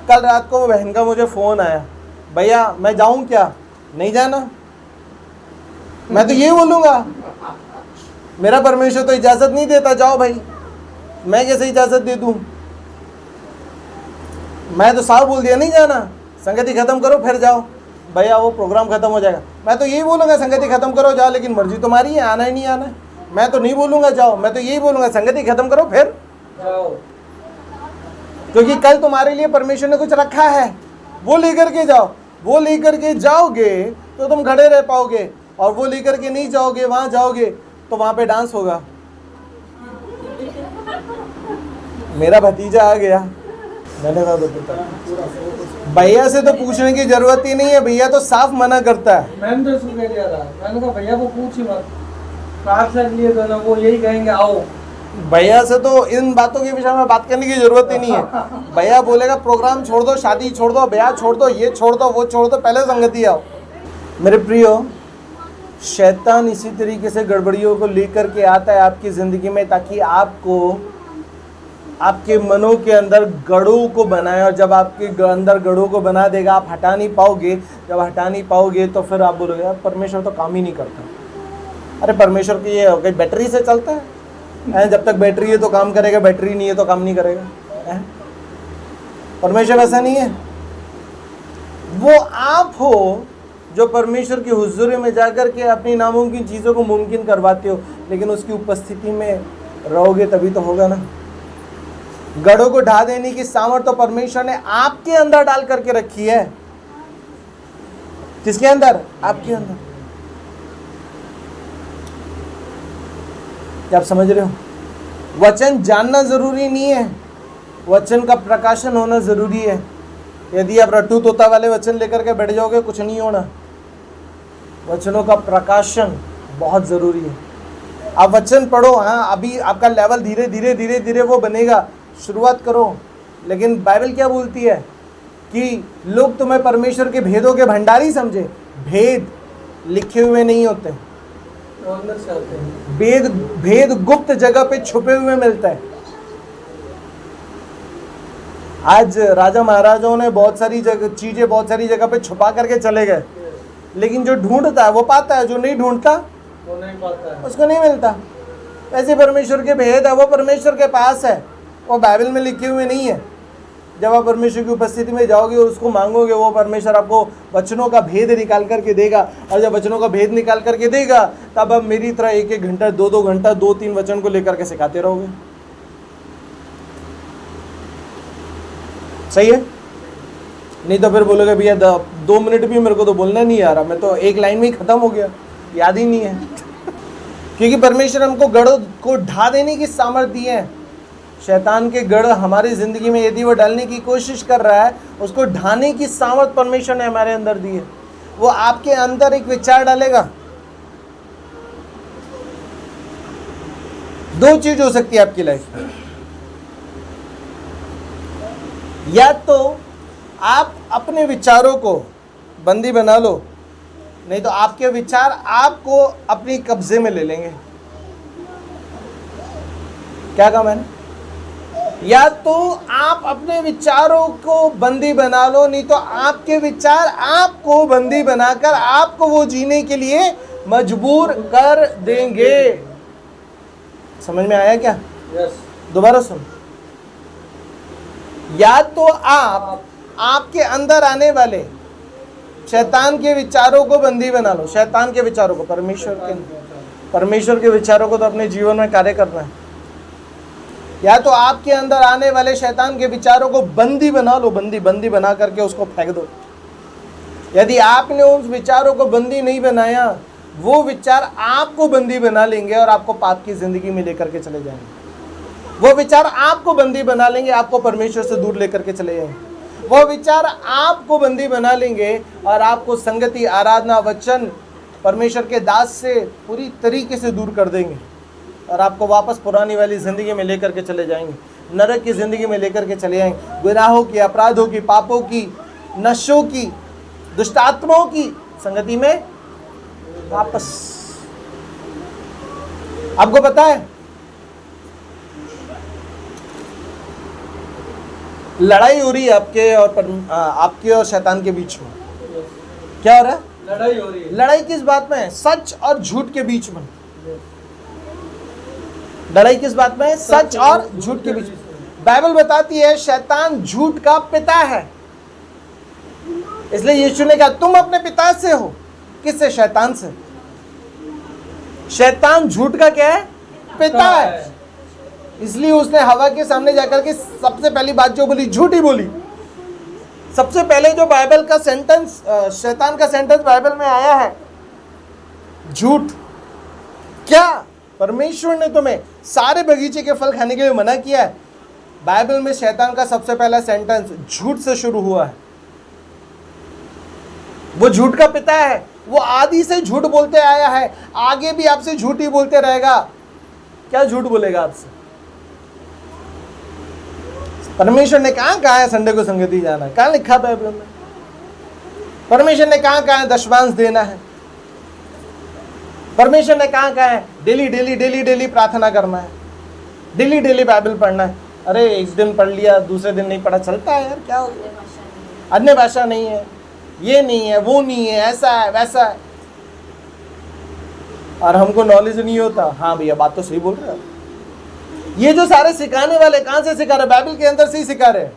कल रात को बहन का मुझे फ़ोन आया, भैया मैं जाऊं क्या? नहीं जाना। मैं तो ये बोलूँगा, मेरा परमेश्वर तो इजाज़त नहीं देता, जाओ भाई, मैं कैसे इजाज़त दे दूँ? मैं तो साफ बोल दिया नहीं जाना, संगति ख़त्म करो फिर जाओ। भैया वो प्रोग्राम ख़त्म हो जाएगा। मैं तो यही बोलूँगा संगति ख़त्म करो जाओ, लेकिन मर्जी तुम्हारी है, आना ही नहीं आना है। मैं तो नहीं बोलूँगा जाओ, मैं तो यही बोलूँगा संगति ख़त्म करो फिर जाओ। क्योंकि कल तुम्हारे लिए परमेश्वर ने कुछ रखा है, वो लेकर के जाओ। वो लेकर के जाओगे तो तुम खड़े रह पाओगे, और वो लेकर के नहीं जाओगे, वहाँ जाओगे तो वहाँ पे डांस होगा। मेरा भतीजा आ गया, मैंने कहा भैया से तो पूछने की जरूरत ही नहीं है, भैया तो साफ मना करता है। मैंने तो इसको कह दिया था, मैंने कहा भैया को पूछ ही मत, कार से लिए तो ना वो यही कहेंगे आओ। भैया से तो इन बातों के विषय में बात करने की जरूरत ही नहीं है। भैया बोलेगा प्रोग्राम छोड़ दो, शादी छोड़ दो, ब्याह छोड़ दो, ये छोड़ दो, वो छोड़ दो, पहले संगति आओ। मेरे प्रियो, शैतान इसी तरीके से गड़बड़ियों को लेकर के आता है आपकी ज़िंदगी में, ताकि आपको आपके मनों के अंदर गढ़ों को बनाए, और जब आपके अंदर गढ़ों को बना देगा आप हटा नहीं पाओगे। जब हटा नहीं पाओगे तो फिर आप बोलोगे यार परमेश्वर तो काम ही नहीं करता। अरे परमेश्वर की ये कहीं बैटरी से चलता है, जब तक बैटरी है तो काम करेगा, बैटरी नहीं है तो काम नहीं करेगा। परमेश्वर ऐसा नहीं है। वो आप हो जो परमेश्वर की हुजूरी में जाकर के अपनी नामुमकिन चीज़ों को मुमकिन करवाते हो, लेकिन उसकी उपस्थिति में रहोगे तभी तो होगा ना। गढ़ों को ढा देने की सामर्थ्य तो परमेश्वर ने आपके अंदर डाल करके रखी है। किसके अंदर? आपके अंदर। क्या आप समझ रहे हो? वचन जानना जरूरी नहीं है, वचन का प्रकाशन होना जरूरी है। यदि आप रट्टू तोता वाले वचन लेकर के बैठ जाओगे कुछ नहीं होना। वचनों का प्रकाशन बहुत जरूरी है। आप वचन पढ़ो, हाँ अभी आपका लेवल धीरे धीरे धीरे धीरे वो बनेगा, शुरुआत करो। लेकिन बाइबल क्या बोलती है कि लोग तुम्हें परमेश्वर के भेदों के भंडारी समझे। भेद लिखे हुए नहीं होते, अंदर से आते हैं। भेद गुप्त जगह पे छुपे हुए मिलता है। आज राजा महाराजाओं ने बहुत सारी चीजें बहुत सारी जगह पे छुपा करके चले गए, लेकिन जो ढूंढता है वो पाता है, जो नहीं ढूंढता वो नहीं पाता है, उसको नहीं मिलता। ऐसे परमेश्वर के भेद है वो परमेश्वर के पास है, वो बाइबल में लिखे हुए नहीं है। जब आप परमेश्वर की उपस्थिति में जाओगे और उसको मांगोगे, वो परमेश्वर आपको वचनों का भेद निकाल करके देगा। और जब वचनों का भेद निकाल करके देगा तब आप मेरी तरह 1-1 घंटा 2-2 घंटा 2-3 वचन को लेकर के सिखाते रहोगे। सही है? नहीं तो फिर बोलोगे भैया 2 मिनट भी मेरे को तो बोलना नहीं आ रहा, मैं तो एक लाइन में ही खत्म हो गया, याद ही नहीं है। क्योंकि परमेश्वर हमको गढ़ को ढा देने की सामर्थ्य दी है। शैतान के गढ़ हमारी ज़िंदगी में यदि वो डालने की कोशिश कर रहा है, उसको ढाने की सामर्थ्य परमेश्वर ने हमारे अंदर दी है। वो आपके अंदर एक विचार डालेगा। 2 चीज हो सकती है आपकी लाइफ में, या तो आप अपने विचारों को बंदी बना लो, नहीं तो आपके विचार आपको अपनी कब्जे में ले लेंगे। क्या कहा मैंने? या तो आप अपने विचारों को बंदी बना लो, नहीं तो आपके विचार आपको बंदी बनाकर आपको वो जीने के लिए मजबूर कर देंगे। समझ में आया क्या? यस। दोबारा सुन। या तो आप आपके अंदर आने वाले शैतान के विचारों को बंदी बना लो, शैतान के विचारों को, परमेश्वर के विचारों को तो अपने जीवन में कार्य करना है। या तो आपके अंदर आने वाले शैतान के विचारों को बंदी बना लो, बंदी बना करके उसको फेंक दो। यदि आपने उस विचारों को बंदी नहीं बनाया, वो विचार आपको बंदी बना लेंगे और आपको पाप की जिंदगी में लेकर के चले जाएंगे। वो विचार आपको बंदी बना लेंगे, आपको परमेश्वर से दूर लेकर के चले जाएंगे। वो विचार आपको बंदी बना लेंगे और आपको संगति, आराधना, वचन, परमेश्वर के दास से पूरी तरीके से दूर कर देंगे और आपको वापस पुरानी वाली ज़िंदगी में लेकर के चले जाएंगे, नरक की ज़िंदगी में लेकर के चले जाएंगे, गुनाहों की, अपराधों की, पापों की, नशों की, दुष्ट आत्माओं की संगति में वापस। आपको पता है लड़ाई हो रही है आपके और शैतान के बीच में। क्या हो रहा है? लड़ाई हो रही है। लड़ाई किस बात में है? सच और झूठ के बीच में। लड़ाई किस बात में है? सच और झूठ के बीच में। बाइबल बताती है शैतान झूठ का पिता है, इसलिए यीशु ने कहा तुम अपने पिता से हो। किससे? शैतान से। शैतान झूठ का क्या है? पिता है। इसलिए उसने हवा के सामने जाकर के सबसे पहली बात जो बोली, झूठी बोली। सबसे पहले जो बाइबल का सेंटेंस, शैतान का सेंटेंस बाइबल में आया है, झूठ। क्या परमेश्वर ने तुम्हें सारे बगीचे के फल खाने के लिए मना किया है? बाइबल में शैतान का सबसे पहला सेंटेंस झूठ से शुरू हुआ है। वो झूठ का पिता है, वो आदि से झूठ बोलते आया है, आगे भी आपसे झूठ ही बोलते रहेगा। क्या झूठ बोलेगा आपसे? परमेश्वर ने कहा है संडे को संगति जाना? कहाँ लिखा बाइबल में? परमेश्वर ने कहा है दशमांश देना है? परमेश्वर ने कहा है डेली डेली डेली डेली प्रार्थना करना है, डेली डेली बाइबल पढ़ना है? अरे एक दिन पढ़ लिया, दूसरे दिन नहीं पढ़ा, चलता है यार, क्या हो गया? अन्य भाषा नहीं है, ये नहीं है, वो नहीं है, ऐसा है, वैसा है, और हमको नॉलेज नहीं होता। हाँ भैया बात तो सही बोल रहे हो। ये जो सारे सिखाने वाले कहाँ से सिखा रहे? बाइबल के अंदर से ही सिखा रहे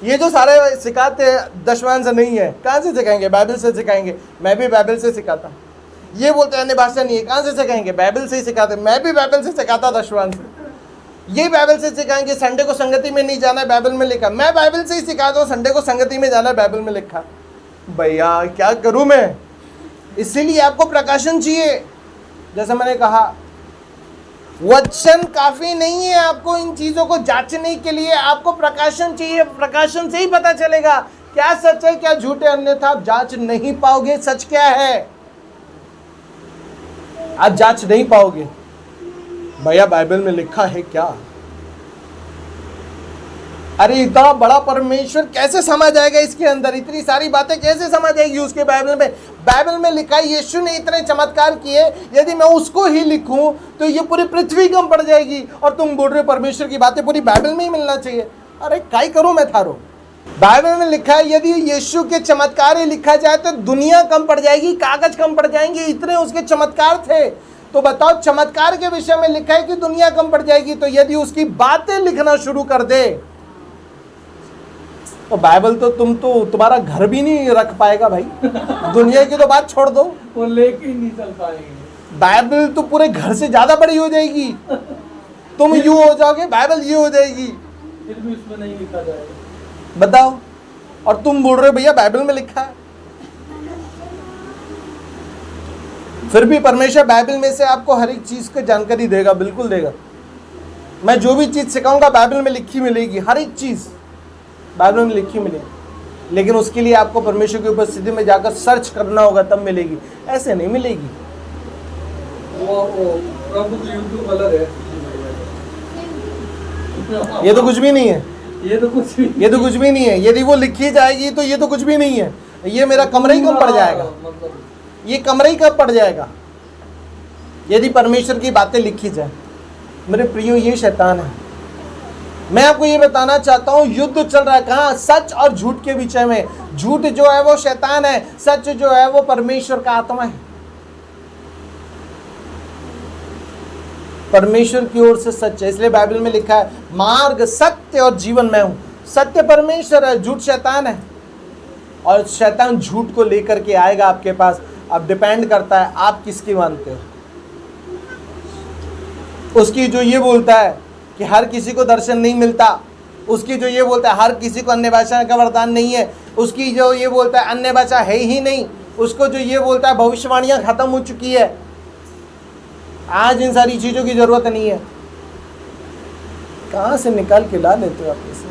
ये जो सारे सिखाते हैं दशमांश नहीं है, कहाँ से सिखाएंगे? बाइबल से सिखाएंगे। मैं भी बाइबल से सिखाता। ये बोलते हैं अन्य भाषा नहीं है, कहाँ से सिखाएंगे? बाइबल से ही सिखाते। मैं भी बाइबल से सिखाता दशमांश। ये बाइबल से सिखाएंगे संडे को संगति में नहीं जाना है, बाइबल में लिखा। मैं बाइबल से ही सिखाता हूँ संडे को संगति में जाना है, बाइबल में लिखा। भैया क्या करूँ मैं? इसीलिए आपको प्रकाशन चाहिए। जैसे मैंने कहा वचन काफी नहीं है आपको इन चीजों को जांचने के लिए, आपको प्रकाशन चाहिए। प्रकाशन से ही पता चलेगा क्या सच है क्या झूठ है, अन्यथा आप जांच नहीं पाओगे सच क्या है। आप जांच नहीं पाओगे। भैया बाइबल में लिखा है क्या? अरे इतना बड़ा परमेश्वर कैसे समझ जाएगा इसके अंदर? इतनी सारी बातें कैसे समझ जाएगी उसके बाइबल में? बाइबल में लिखा है यीशु ने इतने चमत्कार किए, यदि मैं उसको ही लिखूं तो ये पूरी पृथ्वी कम पड़ जाएगी, और तुम बोल रहे हो परमेश्वर की बातें पूरी बाइबल में ही मिलना चाहिए। अरे काय करूं मैं थारो? बाइबल में लिखा है यदि यीशु के चमत्कार ही लिखा जाए तो दुनिया कम पड़ जाएगी, कागज कम पड़ जाएंगे, इतने उसके चमत्कार थे। तो बताओ चमत्कार के विषय में लिखा है कि दुनिया कम पड़ जाएगी, तो यदि उसकी बातें लिखना शुरू कर दे तो बाइबल तो तुम्हारा घर भी नहीं रख पाएगा भाई। दुनिया की तो बात छोड़ दो, वो लेके ही नहीं चल पाएंगे। बाइबल तो पूरे घर से ज्यादा बड़ी हो जाएगी। तुम यूं हो जाओगे, बाइबल ये हो जाएगी। फिर भी उसमें नहीं लिखा जाएगा। बताओ, और तुम बोल रहे हो भैया बाइबल में लिखा है। फिर भी परमेश्वर बाइबल में से आपको हर एक चीज की जानकारी देगा, बिल्कुल देगा। मैं जो भी चीज सिखाऊंगा बाइबल में लिखी मिलेगी, हर एक चीज बाइबल में लिखी मिलेगी। लेकिन उसके लिए आपको परमेश्वर की उपस्थिति में जाकर सर्च करना होगा, तब मिलेगी, ऐसे नहीं मिलेगी। वो प्रभु की यूट्यूब अलग है। ये तो कुछ भी नहीं है, ये तो कुछ भी नहीं है। यदि वो लिखी जाएगी तो ये तो कुछ भी नहीं है। ये मेरा कमरा ही कम पड़ जाएगा, मतलब ये कमरा ही कम पड़ जाएगा यदि परमेश्वर की बातें लिखी जाए। मेरे प्रियो, ये शैतान है। मैं आपको ये बताना चाहता हूँ युद्ध चल रहा है कहाँ? सच और झूठ के विषय में। झूठ जो है वो शैतान है, सच जो है वो परमेश्वर का आत्मा है। परमेश्वर की ओर से सच है, इसलिए बाइबल में लिखा है मार्ग, सत्य और जीवन मैं हूं। सत्य परमेश्वर है, झूठ शैतान है, और शैतान झूठ को लेकर के आएगा आपके पास। अब डिपेंड करता है आप किसकी मानते हो। उसकी जो ये बोलता है कि हर किसी को दर्शन नहीं मिलता, उसकी जो ये बोलता है हर किसी को अन्य भाषा का वरदान नहीं है, उसकी जो ये बोलता है अन्य भाषा है ही नहीं, उसको जो ये बोलता है भविष्यवाणियां खत्म हो चुकी है, आज इन सारी चीजों की जरूरत नहीं है। कहां से निकाल के ला लेते हो आप इसे?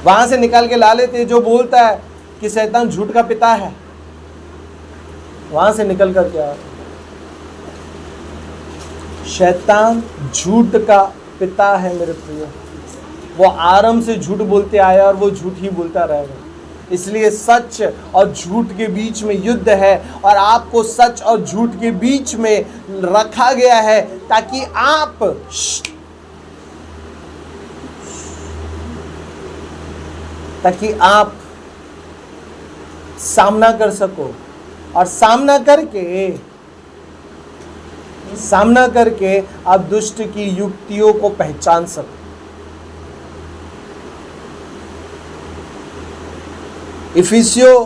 वहां से निकाल के ला लेते हैं। जो बोलता है कि शैतान झूठ का पिता है, वहां से निकल कर क्या, शैतान झूठ का पिता है मेरे प्रिय। वो आरंभ से झूठ बोलते आया और वो झूठ ही बोलता रहेगा। इसलिए सच और झूठ के बीच में युद्ध है, और आपको सच और झूठ के बीच में रखा गया है ताकि आप सामना कर सको, और सामना करके आप दुष्ट की युक्तियों को पहचान सको। इफिसियों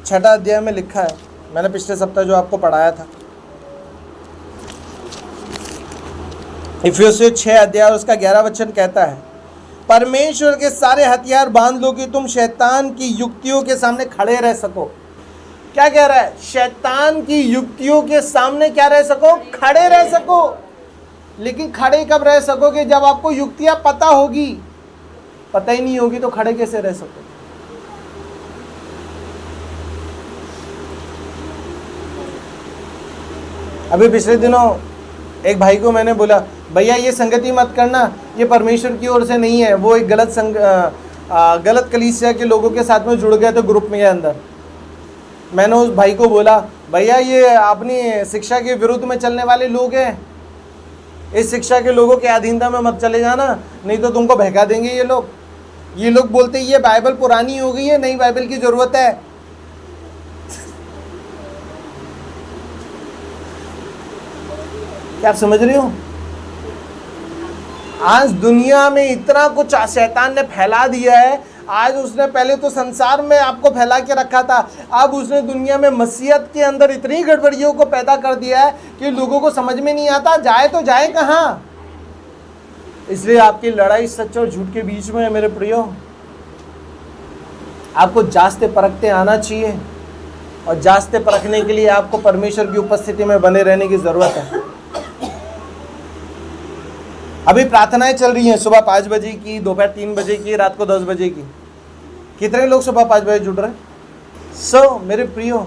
6 अध्याय में लिखा है, मैंने पिछले सप्ताह जो आपको पढ़ाया था, इफिसियों 6 अध्याय और उसका 11 वचन कहता है, परमेश्वर के सारे हथियार बांध लो कि तुम शैतान की युक्तियों के सामने खड़े रह सको। क्या कह रहा है? शैतान की युक्तियों के सामने क्या रह सको? खड़े रह सको। लेकिन खड़े कब रह सकोगे? जब आपको युक्तियां पता होगी। पता ही नहीं होगी तो खड़े कैसे रह सकोगे? अभी पिछले दिनों एक भाई को मैंने बोला, भैया ये संगति मत करना, ये परमेश्वर की ओर से नहीं है। वो एक गलत कलीसिया के लोगों के साथ में जुड़ गए थे ग्रुप में के अंदर। मैंने उस भाई को बोला, भैया ये अपनी शिक्षा के विरुद्ध में चलने वाले लोग हैं, इस शिक्षा के लोगों के अधीनता में मत चले जाना, नहीं तो तुमको बहका देंगे ये लोग। ये लोग बोलते ये बाइबल पुरानी हो गई है, नई बाइबल की जरूरत है। क्या आप समझ रहे हो? आज दुनिया में इतना कुछ शैतान ने फैला दिया है। आज उसने पहले तो संसार में आपको फैला के रखा था, अब उसने दुनिया में मसीहत के अंदर इतनी गड़बड़ियों को पैदा कर दिया है कि लोगों को समझ में नहीं आता जाए तो जाए कहाँ। इसलिए आपकी लड़ाई सच और झूठ के बीच में है मेरे प्रियो। आपको जांचते परखते आना चाहिए, और जांचते परखने के लिए आपको परमेश्वर की उपस्थिति में बने रहने की जरूरत है। अभी प्रार्थनाएं चल रही हैं, सुबह 5 बजे की, दोपहर 3 बजे की, रात को 10 बजे की। कितने लोग सुबह 5 बजे जुड़ रहे हैं? मेरे प्रियो,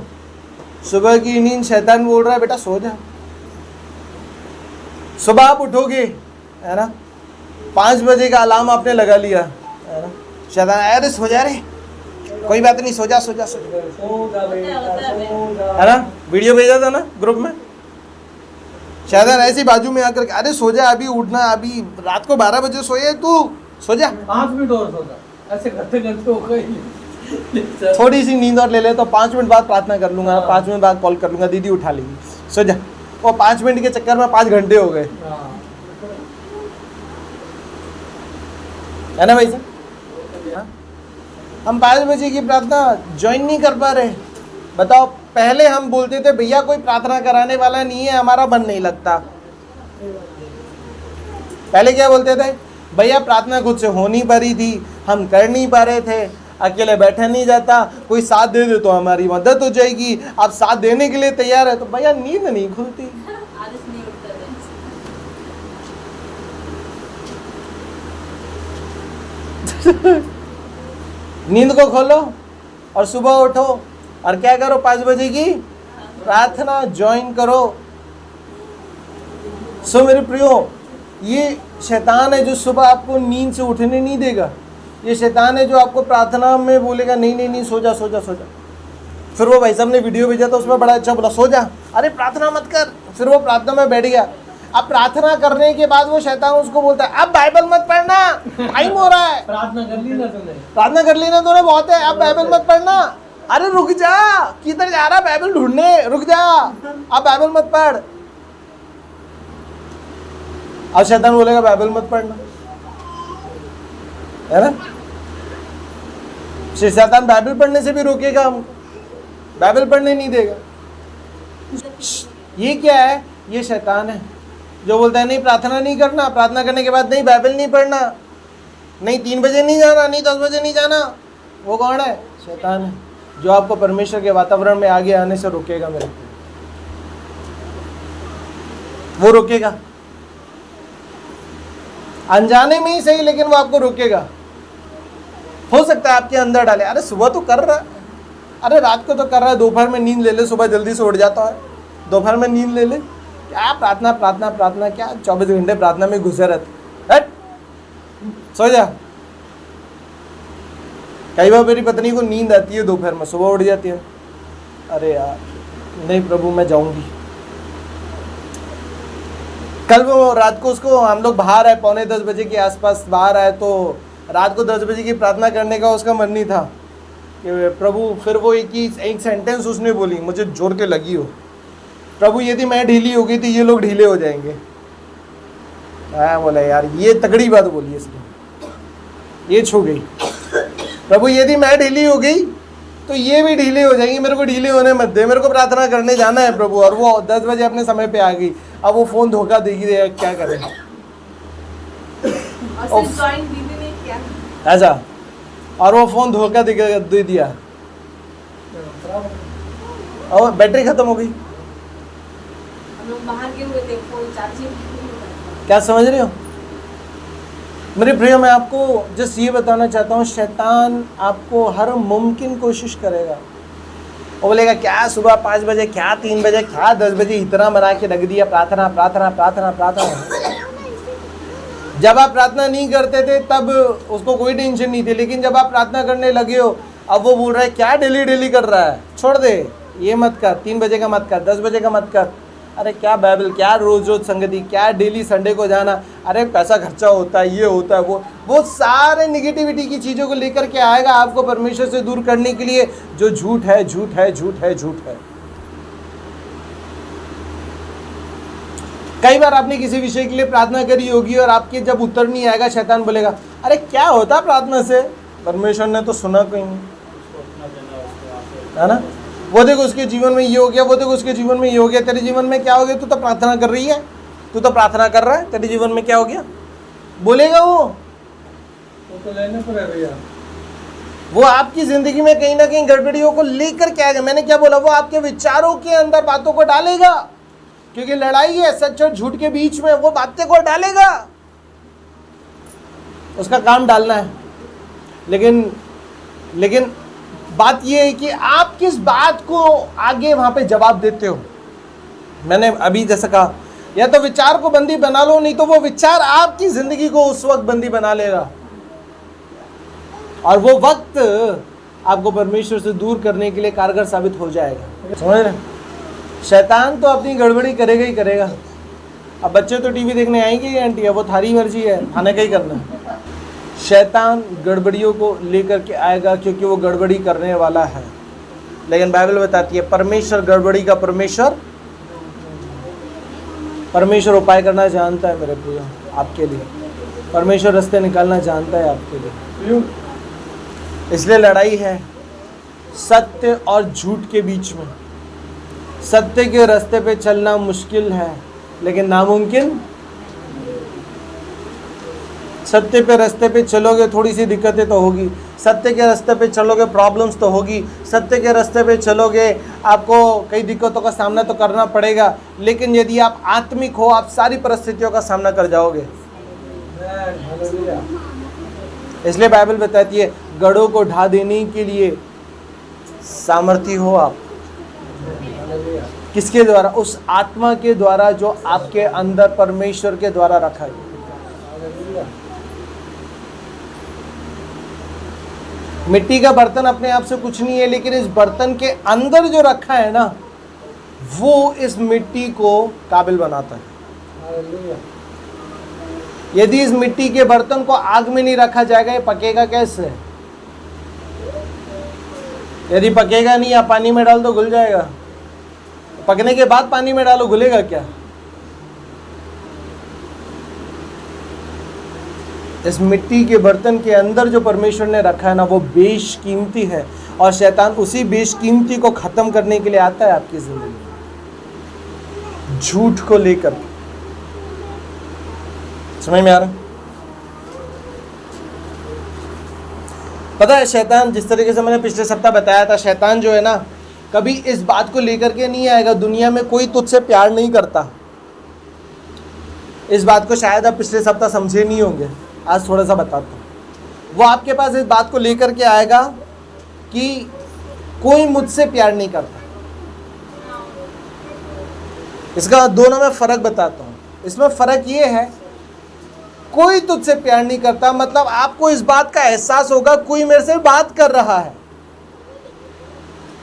सुबह की नींद शैतान बोल रहा है बेटा सो जा। सुबह आप उठोगे है ना, 5 बजे का अलार्म आपने लगा लिया है ना, शैतान अरे सो जा रे, कोई बात नहीं, सो जा सो जा सो जा, है ना। वीडियो भेजा था ना ग्रुप में, शैतान ऐसी बाजू में आकर अरे सो जा, अभी उठना, अभी रात को 12 बजे सोए तू, सो जा। 5 मिनट और सो जा, ऐसे करते करते हो गई। थोड़ी सी नींद और ले ले तो 5 मिनट बाद प्रार्थना कर लूंगा, 5 मिनट बाद कॉल कर लूंगा, दीदी उठा लेगी, सो जा। वो 5 मिनट के चक्कर में 5 घंटे हो गए, है ना भाई साहब। हम 5 बजे की प्रार्थना ज्वाइन नहीं कर पा रहे। बताओ, पहले हम बोलते थे भैया कोई प्रार्थना कराने वाला नहीं है, हमारा मन नहीं लगता। पहले क्या बोलते थे? भैया प्रार्थना खुद से हो नहीं पा रही थी, हम कर नहीं पा रहे थे, अकेले बैठा नहीं जाता, कोई साथ दे दे तो हमारी मदद हो जाएगी। आप साथ देने के लिए तैयार है तो भैया नींद नहीं खुलती। नींद को खोलो और सुबह उठो और क्या करो? 5 बजे की प्रार्थना ज्वाइन करो। सो मेरे प्रियो, ये शैतान है जो सुबह आपको नींद से उठने नहीं देगा। ये शैतान है जो आपको प्रार्थना में बोलेगा नहीं नहीं नहीं सो जा सो जा सो जा। फिर वो भाई साहब ने वीडियो भेजा था, उसमें बड़ा अच्छा बोला सो जा, अरे प्रार्थना मत कर। फिर वो प्रार्थना में बैठ गया। अब प्रार्थना करने के बाद वो शैतान उसको बोलता है अब बाइबल मत पढ़ना, टाइम हो रहा है। प्रार्थना कर ली ना तूने, प्रार्थना कर ली ना तूने, बहुत है, अब बाइबल मत पढ़ना। अरे रुक जा, किधर जा रहा बाइबल ढूंढने, रुक जा, अब बाइबल मत पढ़। अब शैतान बोलेगा बाइबल मत पढ़ना, है ना। शैतान बाइबल पढ़ने से भी रोकेगा हमको, बाइबल पढ़ने नहीं देगा। ये क्या है? ये शैतान है जो बोलता है नहीं प्रार्थना नहीं करना, प्रार्थना करने के बाद नहीं बाइबल नहीं पढ़ना, नहीं 3 बजे नहीं जाना, नहीं 10 बजे नहीं जाना। वो कौन है? शैतान है जो आपको परमेश्वर के वातावरण में आगे आने से रोकेगा। मेरे वो रोकेगा, अनजाने में ही सही, लेकिन वो आपको रोकेगा। हो सकता है आपके अंदर डाले, अरे सुबह तो कर रहा है, अरे रात को तो कर रहा है, दोपहर में नींद ले ले, सुबह जल्दी से उठ जाता है, दोपहर में नींद ले ले, क्या प्रार्थना प्रार्थना प्रार्थना, क्या 24 घंटे प्रार्थना में घुसे रहते, हट सो जा। कई बार मेरी पत्नी को नींद आती है दोपहर में, सुबह उठ जाती है, अरे यार नहीं प्रभु मैं जाऊंगी। कल वो रात को उसको, हम लोग बाहर आए 9:45 बजे के आसपास बाहर आए, तो रात को 10 बजे की प्रार्थना करने का उसका मन नहीं था कि प्रभु, फिर वो एक सेंटेंस उसने बोली, मुझे जोर के लगी हो, प्रभु यदि मैं ढीली हो गई तो ये लोग ढीले हो जाएंगे। मैं बोला यार ये तगड़ी बात बोली इसने, ये छू गई, प्रभु यदि मैं ढीली हो गई तो ये भी ढीले हो जाएंगे, मेरे को ढीले होने मत दे, मेरे को प्रार्थना करने जाना है प्रभु। और वो 10 बजे अपने समय पे आ गई, अब वो फोन धोखा देगी, क्या करें ज्वाइन दीदी ने किया ऐसा, और वो फोन धोखा दे दिया और बैटरी खत्म हो गई। हम लोग बाहर गए हुए थे, फोन चार्जिंग। क्या समझ रहे हो मेरे प्रिय? मैं आपको जस्ट ये बताना चाहता हूँ, शैतान आपको हर मुमकिन कोशिश करेगा, वो बोलेगा क्या सुबह 5 बजे, क्या 3 बजे, क्या 10 बजे, इतना बना के रख दिया प्रार्थना प्रार्थना प्रार्थना प्रार्थना। जब आप प्रार्थना नहीं करते थे तब उसको कोई टेंशन नहीं थी, लेकिन जब आप प्रार्थना करने लगे हो अब वो बोल रहा है क्या डेली डेली कर रहा है, छोड़ दे, ये मत कर, 3 बजे का मत कर, 10 बजे का मत कर। अरे क्या बाइबल, क्या रोज रोज संगति, क्या डेली संडे को जाना, अरे पैसा खर्चा होता है, ये होता है, वो सारे निगेटिविटी की चीज़ों को लेकर के आएगा आपको परमेश्वर से दूर करने के लिए, जो झूठ है झूठ है झूठ है झूठ है। कई बार आपने किसी विषय के लिए प्रार्थना करी होगी और आपके जब उत्तर नहीं आएगा, शैतान बोलेगा अरे क्या होता प्रार्थना से, परमेश्वर ने तो सुना कहीं नहीं, है ना, वो देखो उसके जीवन में ये हो गया, वो देखो उसके जीवन में ये हो गया, तेरे जीवन में क्या हो गया, तू तो प्रार्थना कर रही है, तू तो प्रार्थना कर रहा है, तेरे जीवन में क्या हो गया, बोलेगा वो तो लेने पड़े भैया। वो आपकी जिंदगी में कहीं ना कहीं गड़बड़ियों को लेकर के आएगा। मैंने क्या बोला, वो आपके विचारों के अंदर बातों को डालेगा, क्योंकि लड़ाई है सच और झूठ के बीच में, वो बातें को डालेगा, उसका काम डालना है। लेकिन बात यह है कि आप किस बात को आगे वहां पे जवाब देते हो। मैंने अभी जैसा कहा, या तो विचार को बंदी बना लो, नहीं तो वो विचार आपकी जिंदगी को उस वक्त बंदी बना लेगा, और वो वक्त आपको परमेश्वर से दूर करने के लिए कारगर साबित हो जाएगा। समझ रहे? शैतान तो अपनी गड़बड़ी करेगा ही करेगा। अब बच्चे तो टीवी देखने आएंगे ही आंटी, वो थारी मर्जी है, खाने का ही करना है। शैतान गड़बड़ियों को लेकर के आएगा क्योंकि वो गड़बड़ी करने वाला है, लेकिन बाइबल बताती है परमेश्वर गड़बड़ी का परमेश्वर उपाय करना जानता है मेरे प्रिय आपके लिए, परमेश्वर रास्ते निकालना जानता है आपके लिए। इसलिए लड़ाई है सत्य और झूठ के बीच में। सत्य के रास्ते पे चलना मुश्किल है लेकिन नामुमकिन। सत्य पे रास्ते पे चलोगे थोड़ी सी दिक्कतें तो होगी, सत्य के रास्ते पे चलोगे प्रॉब्लम्स तो होगी, सत्य के रास्ते पे चलोगे आपको कई दिक्कतों का सामना तो करना पड़ेगा, लेकिन यदि आप आत्मिक हो आप सारी परिस्थितियों का सामना कर जाओगे। इसलिए बाइबल बताती है गढ़ों को ढा देने के लिए सामर्थी हो आप। किसके द्वारा? उस आत्मा के द्वारा जो आपके अंदर परमेश्वर के द्वारा रखा है। मिट्टी का बर्तन अपने आप से कुछ नहीं है, लेकिन इस बर्तन के अंदर जो रखा है ना, वो इस मिट्टी को काबिल बनाता है। यदि इस मिट्टी के बर्तन को आग में नहीं रखा जाएगा, ये पकेगा कैसे? यदि पकेगा नहीं, आप पानी में डाल दो घुल जाएगा। पकने के बाद पानी में डालो, घुलेगा क्या? इस मिट्टी के बर्तन के अंदर जो परमेश्वर ने रखा है ना, वो बेशकीमती है, और शैतान उसी बेशकीमती को खत्म करने के लिए आता है आपकी जिंदगी में, झूठ को लेकर। समझ में आ रहा? पता है शैतान, जिस तरीके से मैंने पिछले सप्ताह बताया था, शैतान जो है ना, कभी इस बात को लेकर के नहीं आएगा दुनिया में कोई तुझसे प्यार नहीं करता। इस बात को शायद आप पिछले सप्ताह समझे नहीं होंगे, आज थोड़ा सा बताता हूँ। वो आपके पास इस बात को लेकर के आएगा कि कोई मुझसे प्यार नहीं करता। इसका दोनों में फर्क बताता हूं। इसमें फर्क ये है, कोई तुझसे प्यार नहीं करता मतलब आपको इस बात का एहसास होगा कोई मेरे से बात कर रहा है,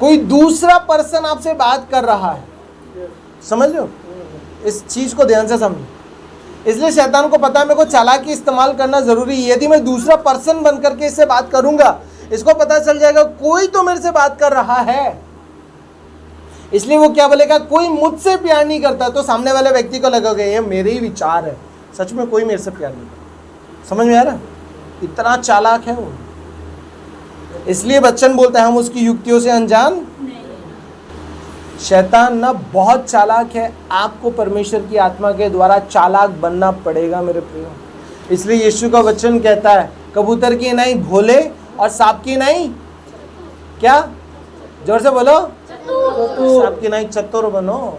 कोई दूसरा पर्सन आपसे बात कर रहा है। समझ लो, इस चीज को ध्यान से समझो। इसलिए शैतान को पता है मेरे को चालाकी इस्तेमाल करना जरूरी है। यदि मैं दूसरा पर्सन बन करके इससे बात करूंगा, इसको पता चल जाएगा कोई तो मेरे से बात कर रहा है, इसलिए वो क्या बोलेगा, कोई मुझसे प्यार नहीं करता। तो सामने वाले व्यक्ति को लगेगा ये मेरे ही विचार है, सच में कोई मेरे से प्यार नहीं करता। समझ में आ रहा? इतना चालाक है वो। इसलिए बच्चन बोलता है हम उसकी युक्तियों से अनजान नहीं। शैतान ना बहुत चालाक है, आपको परमेश्वर की आत्मा के द्वारा चालाक बनना पड़ेगा मेरे प्रियो। इसलिए यीशु का वचन कहता है कबूतर की नहीं भोले और सांप की नहीं क्या, जोर से बोलो, सांप की नहीं चतुर बनो।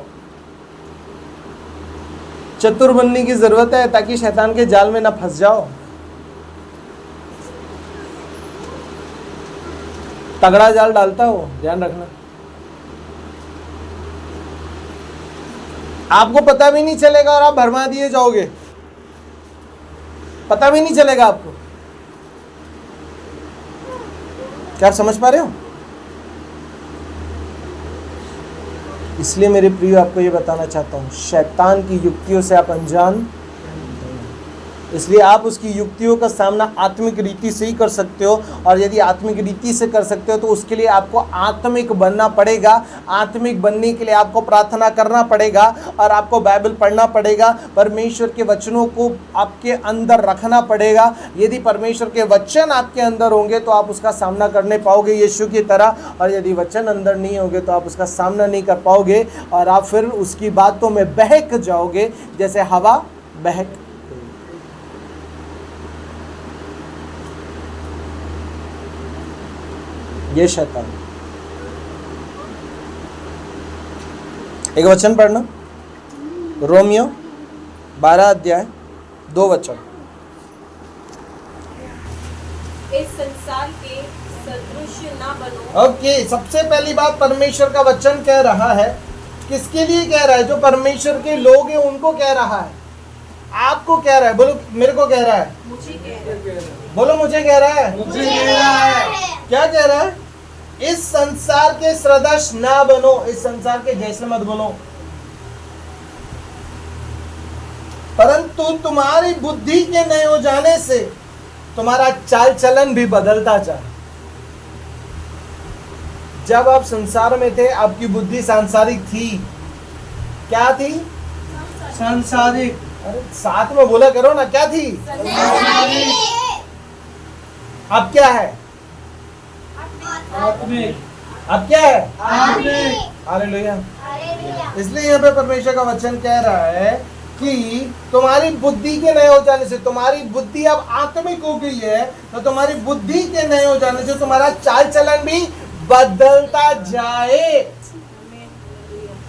चतुर बनने की जरूरत है ताकि शैतान के जाल में ना फंस जाओ। तगड़ा जाल डालता हो, ध्यान रखना। आपको पता भी नहीं चलेगा और आप भरमा दिए जाओगे, पता भी नहीं चलेगा आपको। क्या आप समझ पा रहे हो? इसलिए मेरे प्रिय आपको ये बताना चाहता हूं, शैतान की युक्तियों से आप अनजान, इसलिए आप उसकी युक्तियों का सामना आत्मिक रीति से ही कर सकते हो। और यदि आत्मिक रीति से कर सकते हो तो उसके लिए आपको आत्मिक बनना पड़ेगा। आत्मिक बनने के लिए आपको प्रार्थना करना पड़ेगा और आपको बाइबल पढ़ना पड़ेगा, परमेश्वर के वचनों को आपके अंदर रखना पड़ेगा। यदि परमेश्वर के वचन आपके अंदर होंगे तो आप उसका सामना करने पाओगे यीशु की तरह, और यदि वचन अंदर नहीं होंगे तो आप उसका सामना नहीं कर पाओगे और आप फिर उसकी बातों में बहक जाओगे जैसे हवा बहक। ये शैतान। एक वचन पढ़ना, रोमियो 12 अध्याय 2 वचन। इस संसार के सदृश ना बनो। ओके, सबसे पहली बात परमेश्वर का वचन कह रहा है, किसके लिए कह रहा है? जो परमेश्वर के लोग हैं उनको कह रहा है, आपको कह रहा है। बोलो मेरे को कह रहा है, मुझे कह रहा है। बोलो मुझे कह रहा है, मुझे कह रहा है। क्या कह रहा है? इस संसार के सदृश ना बनो, इस संसार के जैसे मत बनो, परंतु तुम्हारी बुद्धि के नए हो जाने से तुम्हारा चाल चलन भी बदलता जाए। जब आप संसार में थे आपकी बुद्धि सांसारिक थी। क्या थी? सांसारिक। अरे साथ में बोला करो ना, क्या थी? अब क्या है? आत्मिक। अब क्या है? आत्मिक। हालेलुया। इसलिए यहाँ पे परमेश्वर का वचन कह रहा है कि तुम्हारी बुद्धि के नए हो जाने से, तुम्हारी बुद्धि अब आत्मिक हो गई है, तो तुम्हारी बुद्धि के नए हो जाने से तुम्हारा चाल चलन भी बदलता जाए।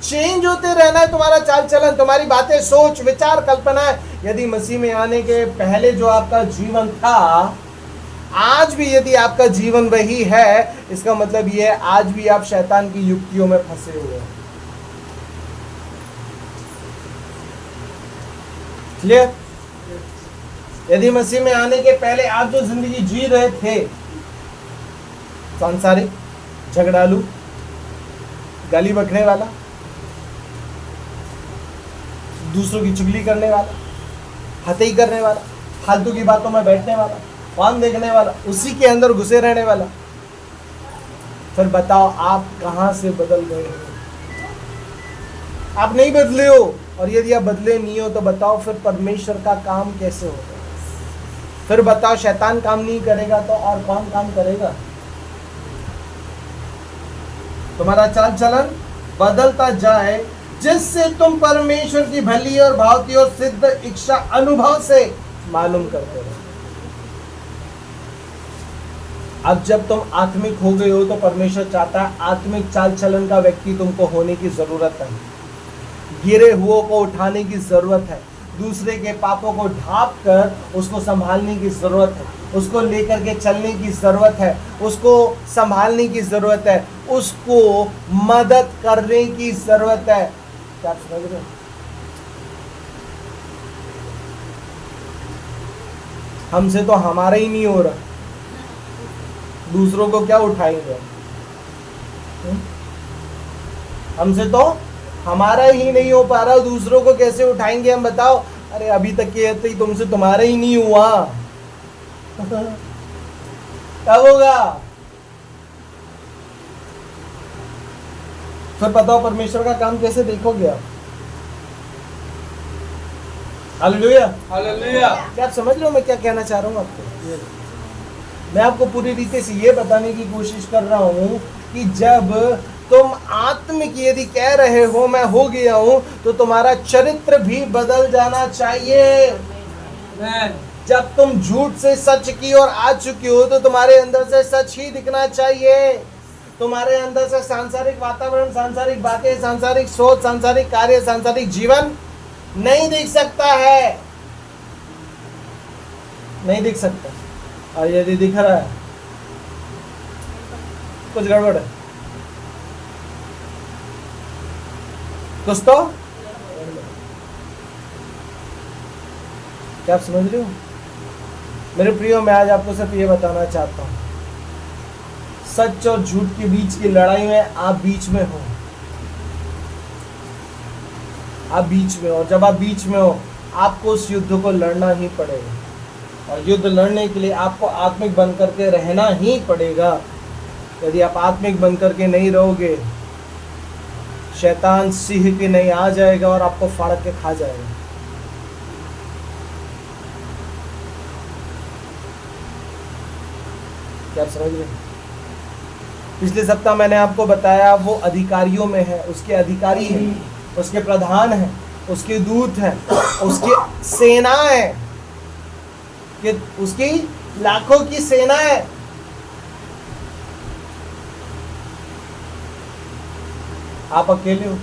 चेंज होते रहना है तुम्हारा चाल चलन, तुम्हारी बातें, सोच, विचार, कल्पना। यदि मसीह में आने के पहले जो आपका जीवन था, आज भी यदि आपका जीवन वही है, इसका मतलब यह है आज भी आप शैतान की युक्तियों में फंसे हुए हैं। क्लियर? यदि मसीह में आने के पहले आप जो जिंदगी जी रहे थे, सांसारिक, झगड़ालू, गाली बकने वाला, दूसरों की चुगली करने वाला, हत्या करने वाला, फालतू की बातों में बैठने वाला, फोन देखने वाला, उसी के अंदर घुसे रहने वाला, फिर बताओ आप कहां से बदल गए हो? आप नहीं बदले हो। और यदि आप बदले नहीं हो तो बताओ फिर परमेश्वर का काम कैसे होगा? फिर बताओ शैतान काम नहीं करेगा तो और कौन काम करेगा? तुम्हारा चाल चलन बदलता जाए जिससे तुम परमेश्वर की भली और भावती और सिद्ध इच्छा अनुभव से मालूम करते हो। अब जब तुम आत्मिक हो गए हो तो परमेश्वर चाहता है आत्मिक चाल चलन का व्यक्ति तुमको होने की जरूरत है। गिरे हुओं को उठाने की जरूरत है, दूसरे के पापों को ढांप कर उसको संभालने की जरूरत है। उसको लेकर के चलने की ज़रूरत है, उसको संभालने की ज़रूरत है, उसको मदद करने की ज़रूरत है। क्या आप समझ रहे हो? हमसे तो हमारा ही नहीं हो रहा, दूसरों को क्या उठाएंगे? हमसे तो हमारा ही नहीं हो पा रहा, दूसरों को कैसे उठाएंगे हम? बताओ। अरे अभी तक ये तो तुमसे तुम्हारा ही नहीं हुआ, कब होगा? फिर बताओ परमेश्वर का काम कैसे देखोगे आप? हालेलुया। हालेलुया। क्या आप समझ रहे हो मैं क्या कहना चाह रहा हूँ आपको? मैं आपको पूरी रीति से ये बताने की कोशिश कर रहा हूँ कि जब तुम आत्मिक यदि कह रहे हो मैं हो गया हूँ, तो तुम्हारा चरित्र भी बदल जाना चाहिए। आमेन। जब तुम झूठ से सच की ओर आ चुकी हो, तो तुम्हारे अंदर से सच ही दिखना चाहिए। तुम्हारे अंदर से सांसारिक वातावरण, सांसारिक बातें, सांसारिक सोच, सांसारिक कार्य, सांसारिक जीवन नहीं दिख सकता है, नहीं दिख सकता। और यदि दिख रहा है कुछ गड़बड़ है, कुछ तो। क्या आप समझ रहे हो मेरे प्रियो? मैं आज आपको सिर्फ ये बताना चाहता हूं, सच और झूठ के बीच की लड़ाई में आप बीच में हो, आप बीच में हो। जब आप बीच में हो, आपको उस युद्ध को लड़ना ही पड़ेगा, और युद्ध लड़ने के लिए आपको आत्मिक बन करके रहना ही पड़ेगा। यदि आप आत्मिक बन करके नहीं रहोगे, शैतान सिंह के नहीं आ जाएगा और आपको फाड़ के खा जाएगा। क्या आप समझ रहे हैं? पिछले सप्ताह मैंने आपको बताया वो अधिकारियों में है, उसके अधिकारी हैं, उसके प्रधान हैं, उसके दूत हैं, उसकी सेना है, कि उसकी लाखों की सेना है। आप अकेले हो,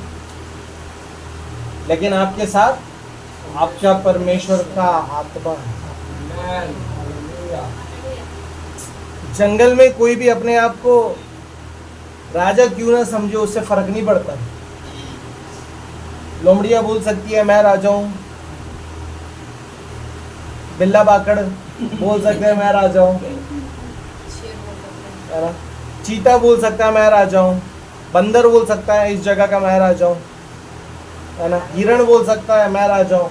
लेकिन आपके साथ आपका परमेश्वर का आत्मा है। आमेन। हालेलुया। जंगल में कोई भी अपने आप को राजा क्यों ना समझे, उससे फर्क नहीं पड़ता। लोमड़िया बोल सकती है मैं राजा हूं, बिल्ला बाकड़ बोल सकते हैं मैं राजा हूं, है ना? चीता बोल सकता है मैं राजा हूं, बंदर बोल सकता है इस जगह का मैं राजा हूं, है ना? हिरण बोल सकता है मैं राजा हूं,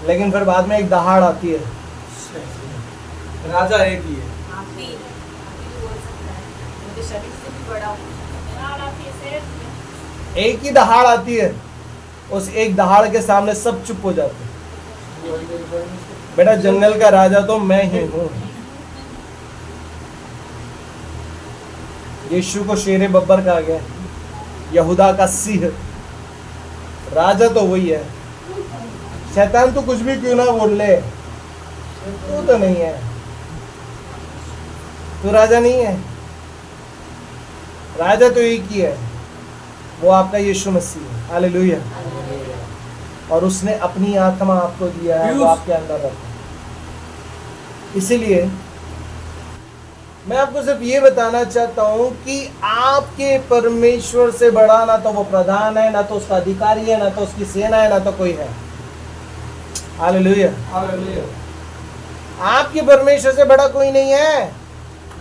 लेकिन फिर बाद में एक दहाड़ आती है, राजा एक ही है। आप भी बोल सकता है, मुझे शरीर से भी बड़ा हूँ। एक ही दहाड़ आती है, उस एक दहाड़ के सामने सब चुप हो जाते हैं। बेटा जंगल का राजा तो मैं ही हूं। यीशु को शेरे बब्बर कहा गया, यहूदा का सिंह, राजा तो वही है। शैतान तो कुछ भी क्यों ना बोल ले, तू तो नहीं है, तू राजा नहीं है। राजा तो एक ही है, वो आपका यीशु मसीह है। हालेलुया। और उसने अपनी आत्मा आपको दिया है, वो आपके अंदर रखा है। इसीलिए मैं आपको सिर्फ ये बताना चाहता हूं कि आपके परमेश्वर से बड़ा ना तो वो प्रधान है, ना तो उसका अधिकारी है, ना तो उसकी सेना है, ना तो कोई है। हालेलुया। हालेलुया। आपके परमेश्वर से बड़ा कोई नहीं है।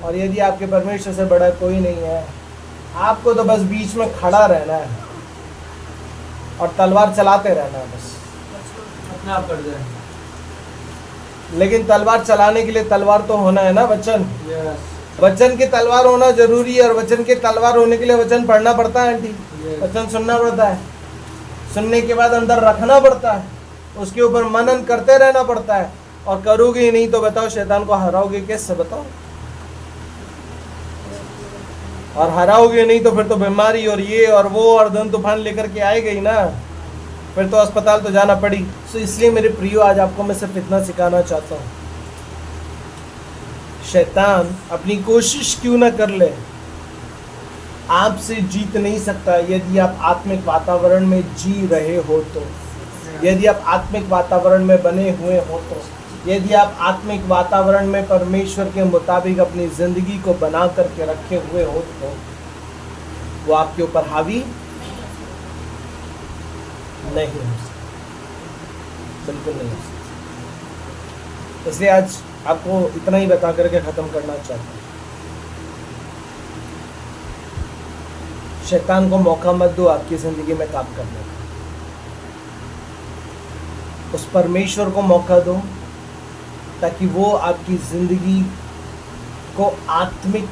और यदि आपके परमेश्वर से बड़ा कोई नहीं है, आपको तो बस बीच में खड़ा रहना है और तलवार चलाते रहना है बस। अपने आप कर जाए। लेकिन तलवार चलाने के लिए तलवार तो होना है ना, वचन। यस। वचन की तलवार होना जरूरी है, और वचन की तलवार होने के लिए वचन पढ़ना पड़ता है आंटी, Yes. वचन सुनना पड़ता है, सुनने के बाद अंदर रखना पड़ता है, उसके ऊपर मनन करते रहना पड़ता है। और करोगे ही नहीं तो बताओ शैतान को हराओगे कैसे? बताओ। और हराओगे नहीं तो फिर तो बीमारी और ये और वो और धन तूफान लेकर के आएगा ही ना, फिर तो अस्पताल तो जाना पड़ी। तो इसलिए मेरे प्रियो आज आपको मैं सिर्फ इतना सिखाना चाहता हूँ, शैतान अपनी कोशिश क्यों ना कर ले, आपसे जीत नहीं सकता यदि आप आत्मिक वातावरण में जी रहे हो तो, यदि आप आत्मिक वातावरण में बने हुए हो तो। यदि आप आत्मिक वातावरण में परमेश्वर के मुताबिक अपनी जिंदगी को बना करके रखे हुए हो तो वो आपके ऊपर हावी नहीं हो सकता, बिल्कुल नहीं हो सकता। इसलिए आज आपको इतना ही बता करके खत्म करना चाहता हूं। शैतान को मौका मत दो आपकी जिंदगी में काम करने का। उस परमेश्वर को मौका दो ताकि वो आपकी जिंदगी को आत्मिक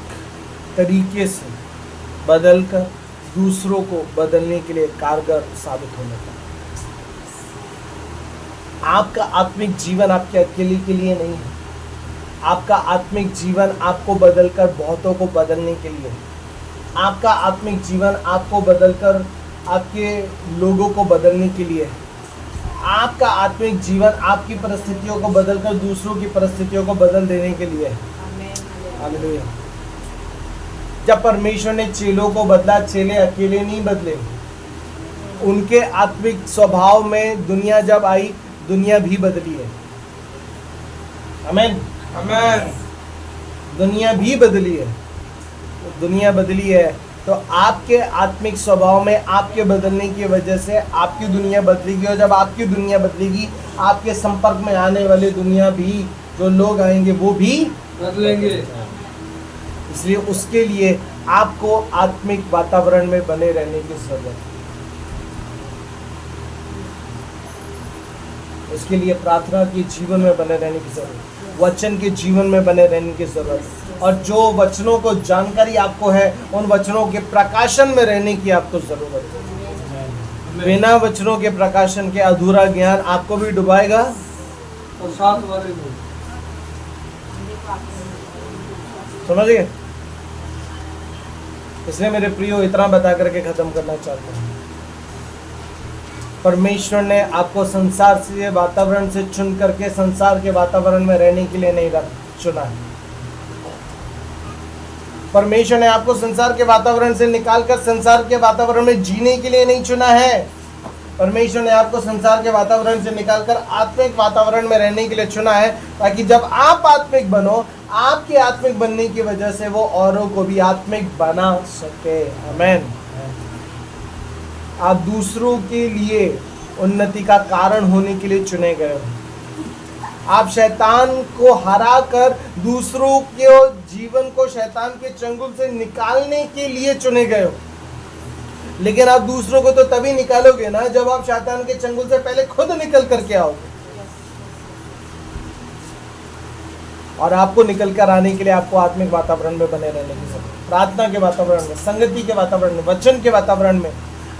तरीके से बदलकर दूसरों को बदलने के लिए कारगर साबित होने का। आपका आत्मिक जीवन आपके अकेले के लिए नहीं है। आपका आत्मिक जीवन आपको बदलकर बहुतों को बदलने के लिए। आपका आत्मिक जीवन आपको बदलकर आपके लोगों को बदलने के लिए है। आपका आत्मिक जीवन आपकी परिस्थितियों को बदलकर दूसरों की परिस्थितियों को बदल देने के लिए है। हालेलुया। जब परमेश्वर ने चेलों को बदला, चेले अकेले नहीं बदले। उनके आत्मिक स्वभाव में दुनिया जब आई, दुनिया भी बदली है। आमीन, आमीन। दुनिया भी बदली है। दुनिया बदली है तो आपके आत्मिक स्वभाव में आपके बदलने की वजह से आपकी दुनिया बदलेगी, और जब आपकी दुनिया बदलेगी आपके संपर्क में आने वाले दुनिया भी, जो लोग आएंगे वो भी बदलेंगे। इसलिए उसके लिए आपको आत्मिक वातावरण में बने रहने की जरूरत है। उसके लिए प्रार्थना के जीवन में बने रहने की जरूरत है, वचन के जीवन में बने रहने की जरूरत है, और जो वचनों को जानकारी आपको है उन वचनों के प्रकाशन में रहने की आपको जरूरत है। बिना वचनों के प्रकाशन के अधूरा ज्ञान आपको भी डुबाएगा और साथ वाले को। समझ गए? इसलिए मेरे प्रियो इतना बता करके खत्म करना चाहता हूँ। परमेश्वर ने आपको संसार से वातावरण से चुन करके संसार के वातावरण में रहने के लिए नहीं चुना है। परमेश्वर ने आपको संसार के वातावरण से निकालकर संसार के वातावरण में जीने के लिए नहीं चुना है। परमेश्वर ने आपको संसार के वातावरण से निकालकर आत्मिक वातावरण में रहने के लिए चुना है, ताकि जब आप आत्मिक बनो, आपके आत्मिक बनने की वजह से वो औरों को भी आत्मिक बना सके। आमीन। आप दूसरों के लिए उन्नति का कारण होने के लिए चुने गए हो। आप शैतान को हरा कर दूसरों के जीवन को शैतान के चंगुल से निकालने के लिए चुने गए हो। लेकिन आप दूसरों को तो तभी निकालोगे ना जब आप शैतान के चंगुल से पहले खुद निकल करके आओगे। और आपको निकल कर आने के लिए आपको आत्मिक वातावरण में बने रहने की जरूरत है। प्रार्थना के वातावरण में, संगति के वातावरण में, वचन के वातावरण में,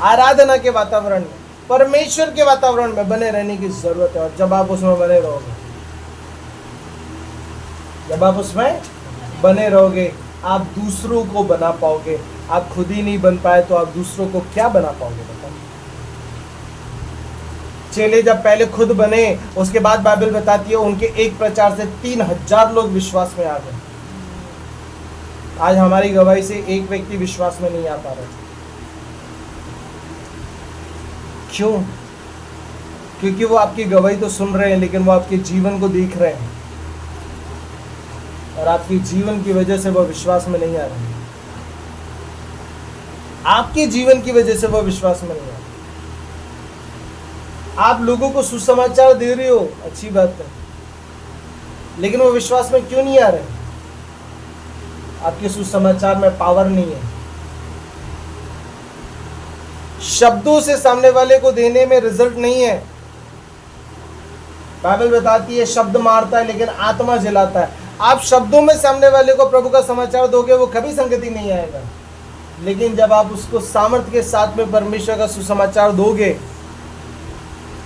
आराधना के वातावरण में, परमेश्वर के वातावरण में बने रहने की जरूरत है। और जब आप उसमें बने रहोगे, जब आप उसमें बने रहोगे, आप दूसरों को बना पाओगे। आप खुद ही नहीं बन पाए तो आप दूसरों को क्या बना पाओगे? बताओ। चेले जब पहले खुद बने, उसके बाद बाइबल बताती है उनके एक प्रचार से 3000 लोग विश्वास में आ गए। आज हमारी गवाही से एक व्यक्ति विश्वास में नहीं आ पा रहा। क्यों? क्योंकि वो आपकी गवाही तो सुन रहे हैं, लेकिन वो आपके जीवन को देख रहे हैं, और आपके जीवन की वजह से वो विश्वास में नहीं आ रहे। आपके जीवन की वजह से वो विश्वास में नहीं आ रहे। आप लोगों को सुसमाचार दे रहे हो, अच्छी बात है, लेकिन वो विश्वास में क्यों नहीं आ रहे? आपके सुसमाचार में पावर नहीं है। शब्दों से सामने वाले को देने में रिजल्ट नहीं है। बाइबल बताती है शब्द मारता है लेकिन आत्मा जलाता है। आप शब्दों में सामने वाले को प्रभु का समाचार दोगे, वो कभी संगति नहीं आएगा। लेकिन जब आप उसको सामर्थ्य के साथ में परमेश्वर का सुसमाचार दोगे,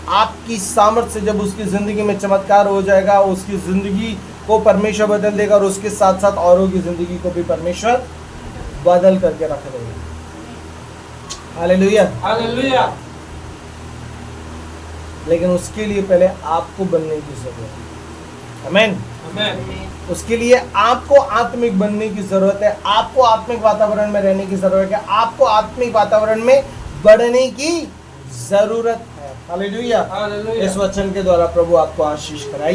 आपकी सामर्थ्य से जब उसकी जिंदगी में चमत्कार हो जाएगा, उसकी जिंदगी को परमेश्वर बदल देगा, और उसके साथ साथ औरों की जिंदगी को भी परमेश्वर बदल करके रख देगा। Hallelujah, hallelujah. लेकिन उसके लिए पहले आपको बनने की जरूरत है। आमीन, आमीन। उसके लिए आपको आत्मिक बनने की जरूरत है। आपको आत्मिक वातावरण में रहने की जरूरत है। आपको आत्मिक वातावरण में बढ़ने की जरूरत है। हालेलुया। हालेलुया। इस वचन के द्वारा प्रभु आपको आशीष कराए।